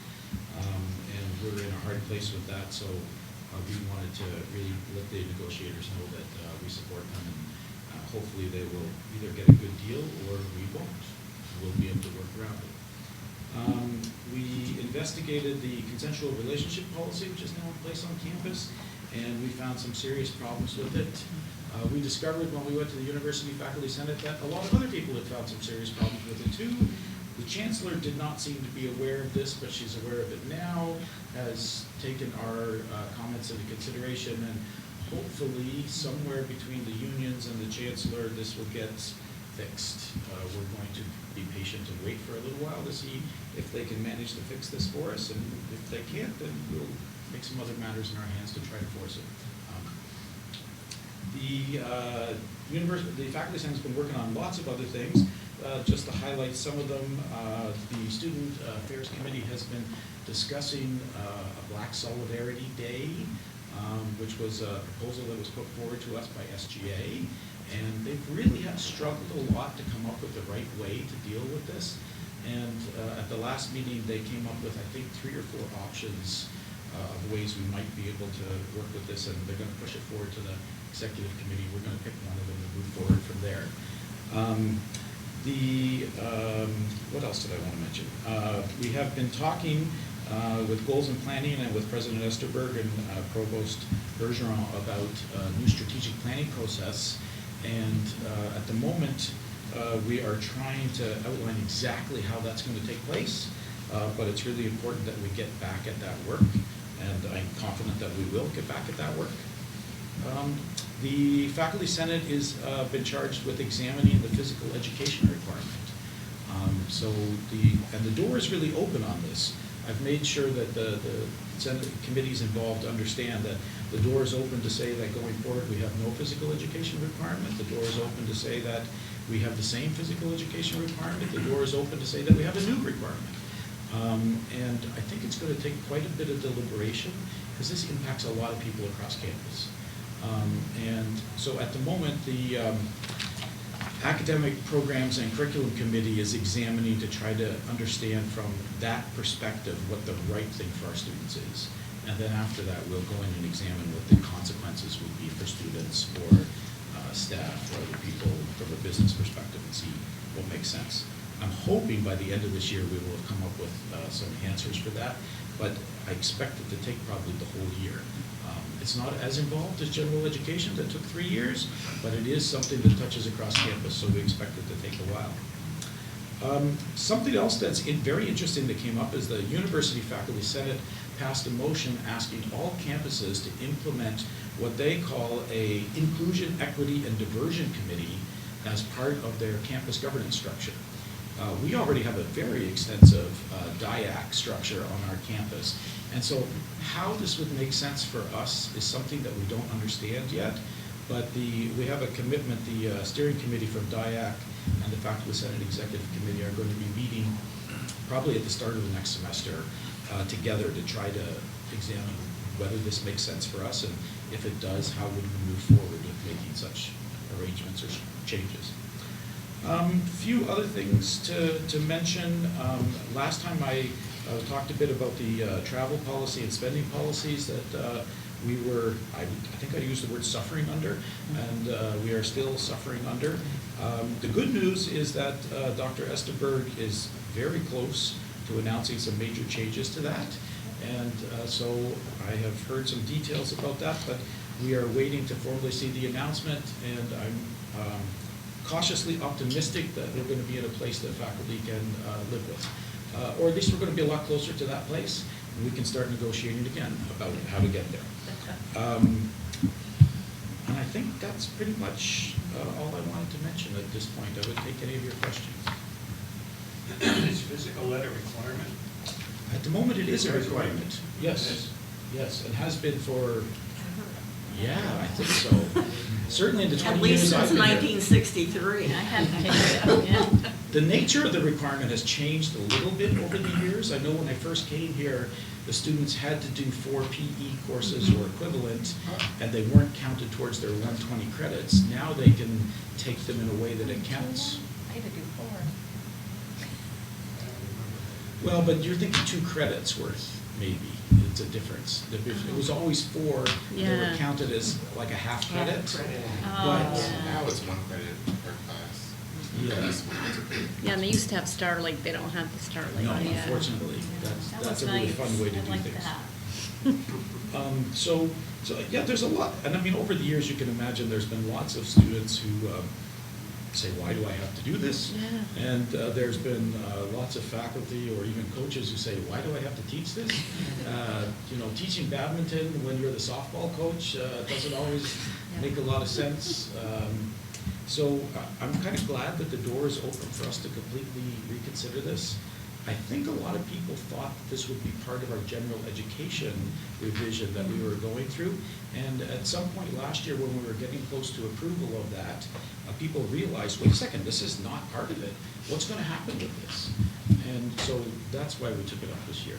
And we're in a hard place with that, so we wanted to really let the negotiators know that we support them, and hopefully they will either get a good deal or we won't. We'll be able to work around it. We investigated the consensual relationship policy, which is now in place on campus, and we found some serious problems with it. We discovered when we went to the University Faculty Senate that a lot of other people had found some serious problems with it too. The chancellor did not seem to be aware of this, but she's aware of it now, has taken our comments into consideration, and hopefully somewhere between the unions and the chancellor, this will get fixed. We're going to be patient and wait for a little while to see if they can manage to fix this for us, and if they can't, then we'll make some other matters in our hands to try to force it. The Faculty Senate has been working on lots of other things. Just to highlight some of them, the Student Affairs Committee has been discussing a Black Solidarity Day, which was a proposal that was put forward to us by SGA. And they really have struggled a lot to come up with the right way to deal with this. And at the last meeting, they came up with, I think, 3 or 4 options of ways we might be able to work with this, and they're going to push it forward to the executive committee. We're going to pick one of them and move forward from there. What else did I want to mention? We have been talking with Goals and Planning and with President Esterberg and Provost Bergeron about a new strategic planning process. And at the moment, we are trying to outline exactly how that's going to take place, but it's really important that we get back at that work, and I'm confident that we will get back at that work. The Faculty Senate has been charged with examining the physical education requirement. The door is really open on this. I've made sure that the Senate committees involved understand that the door is open to say that going forward we have no physical education requirement. The door is open to say that we have the same physical education requirement. The door is open to say that we have a new requirement. And I think it's going to take quite a bit of deliberation because this impacts a lot of people across campus. And so at the moment, the Academic Programs and Curriculum Committee is examining to try to understand from that perspective what the right thing for our students is. And then after that, we'll go in and examine what the consequences would be for students, for staff, for other people from a business perspective, and see what makes sense. I'm hoping by the end of this year we will have come up with some answers for that, but I expect it to take probably the whole year. It's not as involved as general education that took 3 years, but it is something that touches across campus, so we expect it to take a while. Something else that's very interesting that came up is the University Faculty Senate passed a motion asking all campuses to implement what they call a Inclusion, Equity, and Diversion Committee as part of their campus governance structure. We already have a very extensive DIAC structure on our campus. And so how this would make sense for us is something that we don't understand yet. But we have a commitment, the steering committee from DIAC and the Faculty Senate Executive Committee are going to be meeting probably at the start of the next semester together to try to examine whether this makes sense for us, and if it does, how would we move forward with making such arrangements or changes. Few other things to mention. Last time I talked a bit about the travel policy and spending policies that we were, I think I used the word suffering under, and we are still suffering under. The good news is that Dr. Esterberg is very close to announcing some major changes to that. And so I have heard some details about that, but we are waiting to formally see the announcement, and I'm cautiously optimistic that we're going to be in a place that faculty can live with. Or at least we're going to be a lot closer to that place, and we can start negotiating again about how to get there. And I think that's pretty much all I wanted to mention at this point. I would take any of your questions. Is physical ed a requirement? At the moment, it is a requirement. Yes, yes, it has been for, yeah, I think so. Certainly in the 20 At least years I've since been here. 1963. I hadn't taken it up yet. The nature of the requirement has changed a little bit over the years. I know when I first came here, the students had to do 4 PE courses or equivalent, and they weren't counted towards their 120 credits. Now they can take them in a way that it counts. I had to do 4. Well, but you're thinking 2 credits worth, maybe. It's a difference. It was always 4. They were Yeah. counted as like a half credit. Oh, But yeah. Now it's 1 credit per class. Yeah. At least 1 credit. Yeah, and they used to have Starlight, they don't have the Starlight. No, Yeah. unfortunately, That that's a was really nice. fun way to I do liked things. that. So yeah, there's a lot, and I mean, over the years, you can imagine there's been lots of students who say, why do I have to do this? Yeah. And there's been lots of faculty or even coaches who say, why do I have to teach this? Teaching badminton when you're the softball coach doesn't always make a lot of sense. So I'm kind of glad that the door is open for us to completely reconsider this. I think a lot of people thought this would be part of our general education revision that we were going through. And at some point last year, when we were getting close to approval of that, people realized, wait a second, this is not part of it. What's going to happen with this? And so that's why we took it up this year.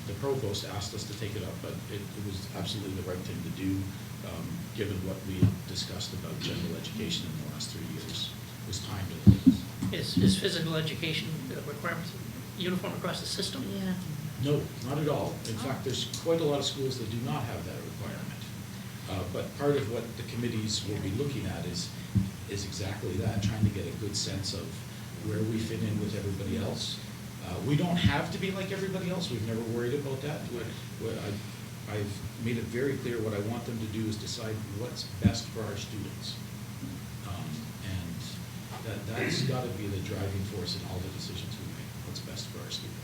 The provost asked us to take it up, but it was absolutely the right thing to do, given what we discussed about general education in the last 3 years. It was time to do this. Is physical education requirements uniform across the system? Yeah. No, not at all. In fact, there's quite a lot of schools that do not have that requirement. But part of what the committees will be looking at is exactly that, trying to get a good sense of where we fit in with everybody else. We don't have to be like everybody else. We've never worried about that. I've made it very clear what I want them to do is decide what's best for our students. And that's got to be the driving force in all the decisions we make, what's best for our students.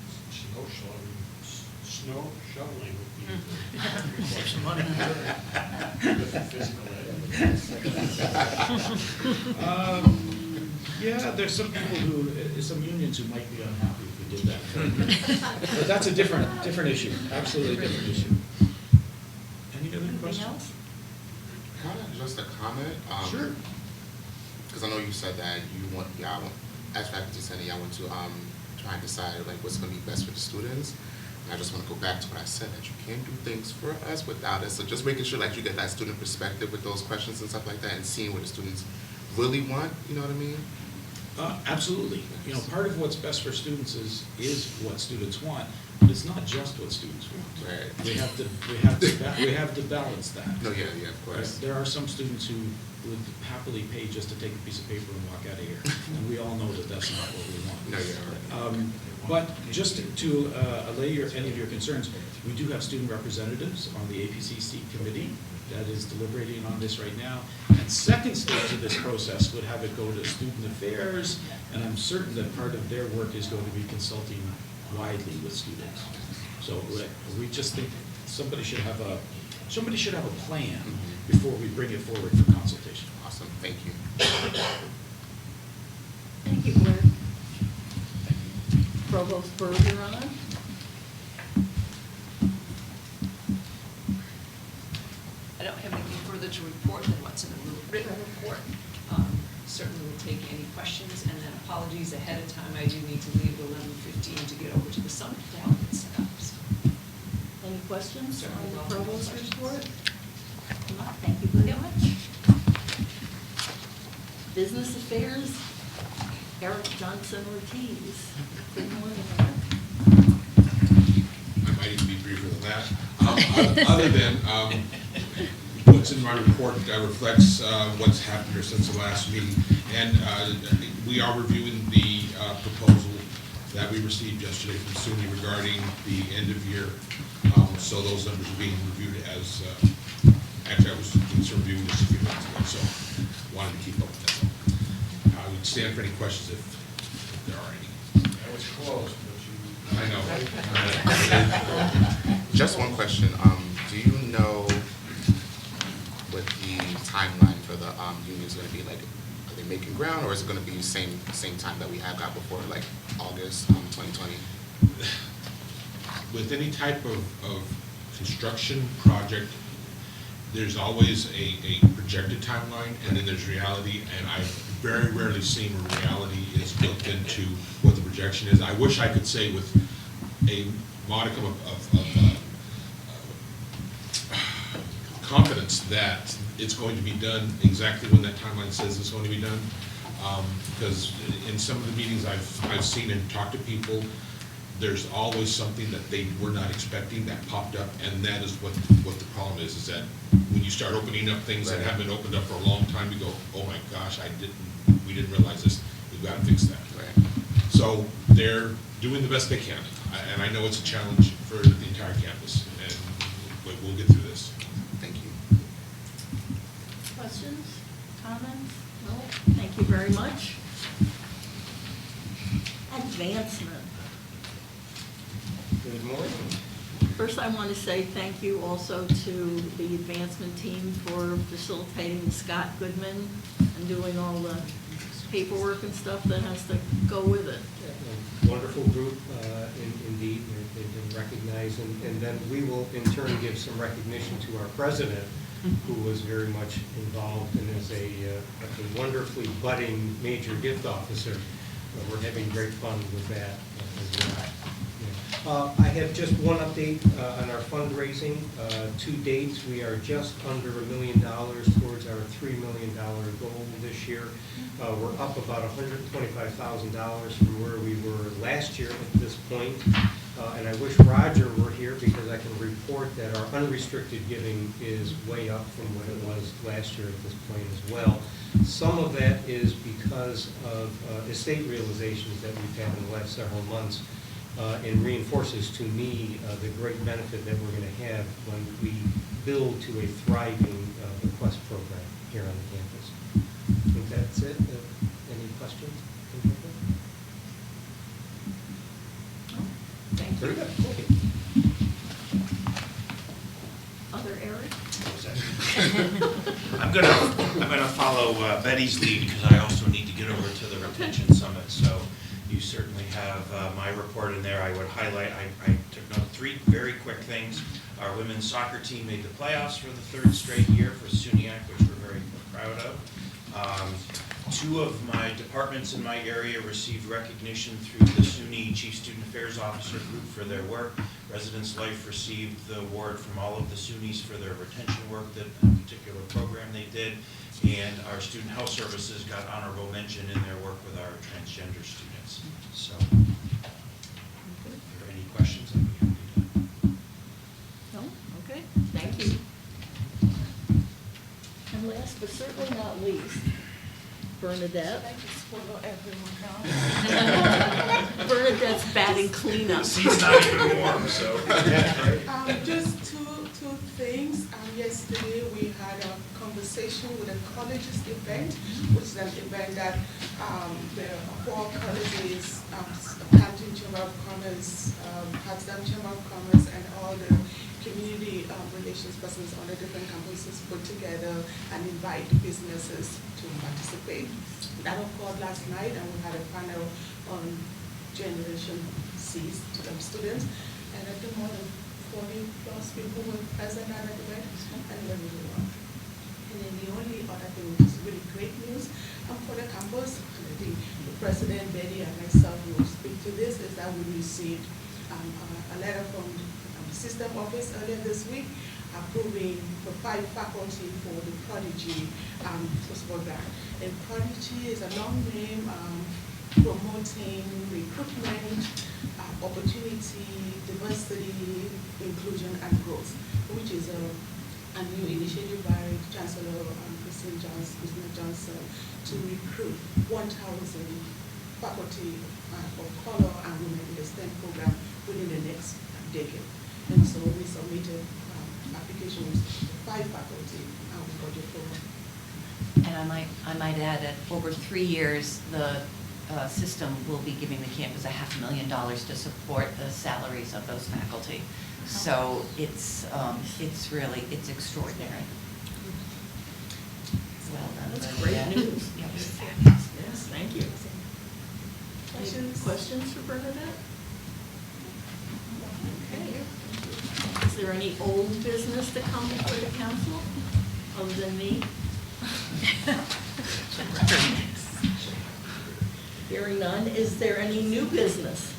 Snow shoveling would be. Save some money. Physical ed. Yeah, there's some people some unions who might be unhappy if we did that. But that's a different issue, absolutely different issue. Any other Anything questions? else? Kind of just a comment. Sure. Because I know you said that as faculty senate, y'all want to try and decide like what's going to be best for the students. And I just want to go back to what I said, that you can't do things for us without us. So just making sure like you get that student perspective with those questions and stuff like that, and seeing what the students really want. You know what I mean? Absolutely. Part of what's best for students is what students want, but it's not just what students want. Right. We have to balance that. No, yeah, of course. There are some students who would happily pay just to take a piece of paper and walk out of here, and we all know that that's not what we want. No, yeah. But just to allay any of your concerns, we do have student representatives on the APCC committee that is deliberating on this right now. And second stage of this process would have it go to student affairs, and I'm certain that part of their work is going to be consulting widely with students. So we just think somebody should have a plan before we bring it forward for consultation. Awesome. Thank you. Thank you, Blair. Provost Berger on. I don't have anything further to report than what's in the written report. Certainly will take any questions, and then apologies ahead of time. I do need to leave at 11:15 to get over to the summit to help it set up. So, Any questions Certainly on the welcome provost's questions. report? No, thank you very much. Business affairs, Eric Johnson Ortiz. Good morning, Eric. I might even be briefer than that. Other than what's in my report reflects what's happened here since the last meeting. And we are reviewing the proposal that we received yesterday from SUNY regarding the end of year. So those numbers are being reviewed as, actually I was reviewing this a few minutes ago, so wanted to keep up with that. I would stand for any questions if there are any. That was close, but you. I know. Just one question. Do you know what the timeline for the union is going to be? Like, are they making ground, or is it going to be same time that we have got before, like August 2020? With any type of construction project, there's always a projected timeline, and then there's reality, and I've very rarely seen where reality is built into what the projection is. I wish I could say with a modicum of confidence that it's going to be done exactly when that timeline says it's going to be done, because in some of the meetings I've seen and talked to people, there's always something that they were not expecting that popped up, and that is what the problem is that when you start opening up things that haven't been opened up for a long time, you go, oh my gosh, we didn't realize this, we've got to fix that. Right. So they're doing the best they can, and I know it's a challenge for the entire campus, and we'll get through this. Thank you. Questions, comments? Well, thank you very much. Advancement. Good morning. First, I want to say thank you also to the advancement team for facilitating Scott Goodman and doing all the paperwork and stuff that has to go with it. Wonderful group, indeed. They've been recognized, and then we will in turn give some recognition to our president, who was very much involved and is a wonderfully budding major gift officer. We're having great fun with that as well. Yeah. I have just one update on our fundraising. To date, we are just under $1 million towards our $3 million goal this year. We're up about $125,000 from where we were last year at this point. And I wish Roger were here because I can report that our unrestricted giving is way up from what it was last year at this point as well. Some of that is because of estate realizations that we've had in the last several months, and reinforces to me the great benefit that we're going to have when we build to a thriving Quest program here on the campus. I think that's it. Any questions? Thank you. Very good. Okay. Other Eric? I'm gonna follow Betty's lead because I also need to get over to the retention summit. So you certainly have my report in there. I would highlight, I took note of 3 very quick things. Our women's soccer team made the playoffs for the 3rd straight year for SUNYAC, which we're very proud of. 2 of my departments in my area received recognition through the SUNY Chief Student Affairs Officer group for their work. Residence Life received the award from all of the SUNYs for their retention work, that particular program they did. And our Student Health Services got honorable mention in their work with our transgender students. So, if there are any questions, I'd be happy to. No? Okay, thank you. And last but certainly not least, Bernadette. I just follow everyone now. Bernadette's batting cleanup. Seat's not even warm, so. Just two things. Yesterday we had a conversation with a colleges event, which is an event that the 4 colleges, Hampton Chamber of Commerce, Potsdam Chamber of Commerce, and all the community relations persons on the different campuses put together and invite businesses to participate. That occurred last night, and we had a panel on Generation C students, and I think more than 40+ people were present at that event, and it went really well. And then the only other thing, which is really great news for the campus, and I think the president, Betty, and myself will speak to this, is that we received a letter from the system office earlier this week approving for 5 faculty for the Prodigy program. And Prodigy is a long name promoting recruitment, opportunity, diversity, inclusion, and growth, which is a new initiative by Chancellor Christina Johnson to recruit 1,000 faculty of color and women in the STEM program within the next decade. And so we submitted applications to 5 faculty and we got your program. And I might add that over 3 years, the system will be giving the campus $500,000 to support the salaries of those faculty. So it's really, it's extraordinary. Well done. That's Bernadette. great news. Yeah, it was Yes, fabulous. thank you. Any questions for Bernadette? Okay. Is there any old business to come before the council, other than me? Hearing none, is there any new business?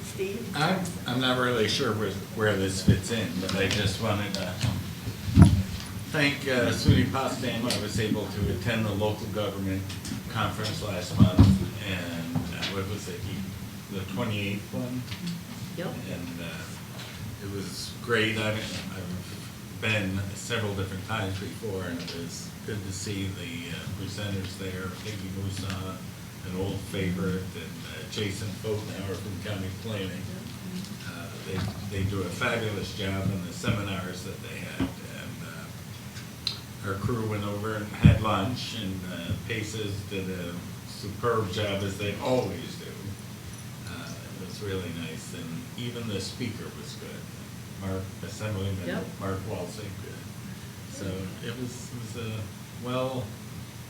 Steve? I'm not really sure where this fits in, but I just wanted to thank SUNY Potsdam. I was able to attend the local government conference last month, and what was it, the 28th one? Yep. And it was great. I've been several different times before, and it was good to see the presenters there, Peggy Musa, an old favorite, and Jason Fotenauer from county planning. They do a fabulous job in the seminars that they had, and our crew went over and had lunch, and Paces did a superb job, as they always do. It was really nice, and even the speaker was good. Assemblyman Yep. Mark Walsing, good. So it was well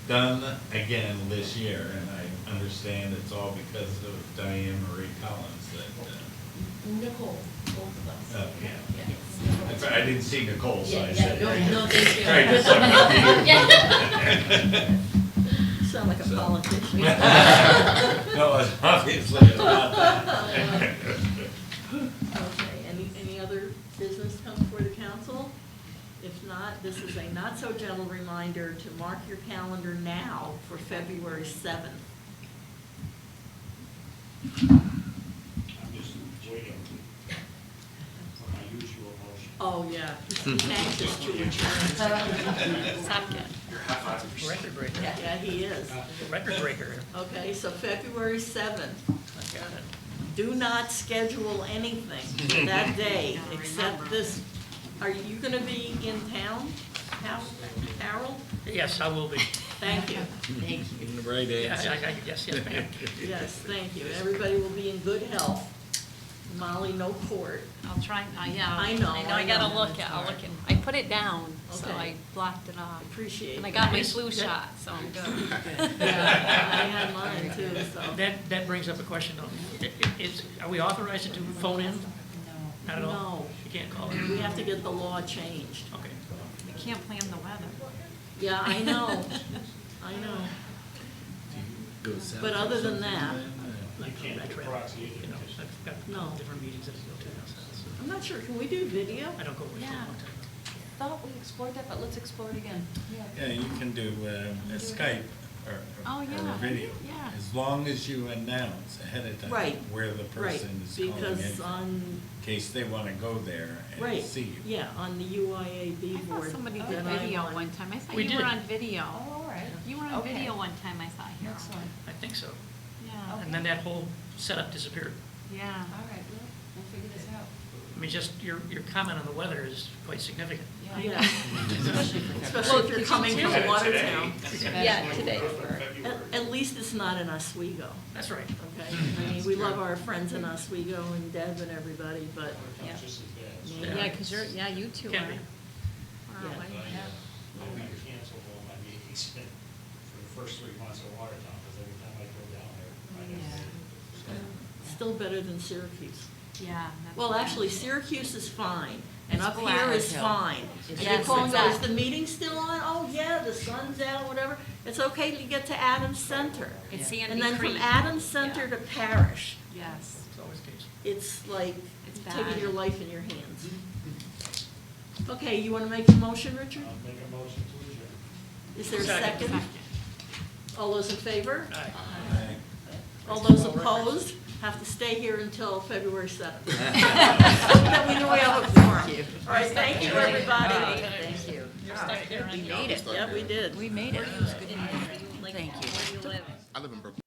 done again this year, and I understand it's all because of Diane Marie Collins that, Nicole, both of us. oh, yeah. I didn't see Nicole, so I Yeah, said. no, thank you. Tried to suck up to you. You sound like a politician. No, it's obviously it's not that. Okay, any other business come before the council? If not, this is a not-so-gentle reminder to mark your calendar now for February 7th. I'm just waiting for my usual motion. Oh, yeah, he's anxious to adjourn. Second. Record breaker. Yeah, he is. Record breaker. Okay, so February 7th, I got it. do not schedule anything for that day except this. Are you gonna be in town, Harold? Yes, I will be. Thank you. Thank you. In the right Yeah, answer. yes, ma'am. Yes, thank you. Everybody will be in good health. Molly, no court. I'll try, yeah. I know, I I gotta know. look at, I'll look in, I put it down, so Okay. I blocked it off. Appreciate it. And I got my Yes. flu shot, so I'm good. Yeah, I had mine too, so. That brings up a question though. Are we authorized to do phone in? No. Not at all? No. You can't call We in? have to get the law changed. Okay. We can't plan the weather. Yeah, I know. I know. But other than that, Like, You can't I do try- proxy either, You know, just- I've got No. different meetings that I go to. So I'm not sure, can we do video? I don't go away for a Yeah. long time. Thought we explored that, but let's explore it again. Yeah, you can do a Skype or Oh, or yeah. a video. Yeah. As long as you announce ahead of time Right, where the Right, person is calling in. because on, In case they want to go there right, and see you. yeah, on the UIAB I board. saw somebody that did I'm video on. one time. I saw We you did. were on video. Oh, all right. You were on Okay. video one time, I saw you. Excellent. I think so. Yeah. And then that whole setup disappeared. Yeah. All right, we'll figure this out. I mean, just your comment on the weather is quite significant. Yeah. Especially if Well, you're could coming you from do- Watertown. Yeah, today. At least it's not in Oswego, That's right. okay? I mean, we love our friends in Oswego and Deb and everybody, but, Yeah. Just as bad. Yeah. Yeah, because you're, yeah, you two Can are. be. far Yeah. away. I'll be canceled all my meetings for the first 3 months of Watertown, because every time I go down there, I have to. still better than Syracuse. Yeah. that's Well, bad. actually, Syracuse is fine, and It's up flat here is until- fine. And Yes, you're calling, is exactly. the meeting still on? Oh, yeah, the sun's out, whatever. It's okay to get to Adams Center. It's Yeah. Sandy And then from Creek. Adams Center to Parish, Yes. It's always the case. it's like It's taking bad. your life in your hands. Okay, you want to make a motion, Richard? I'll make a motion to adjourn. Is there a Second. second? All those in favor? Aye. All those opposed have to stay here until February 7th. Then we know we have a quorum. All right, thank you, everybody. Thank you. Stuck there on We the- made it. Yeah, we did. We made it. It was good. Thank you. Where do you live? I live in Brooklyn.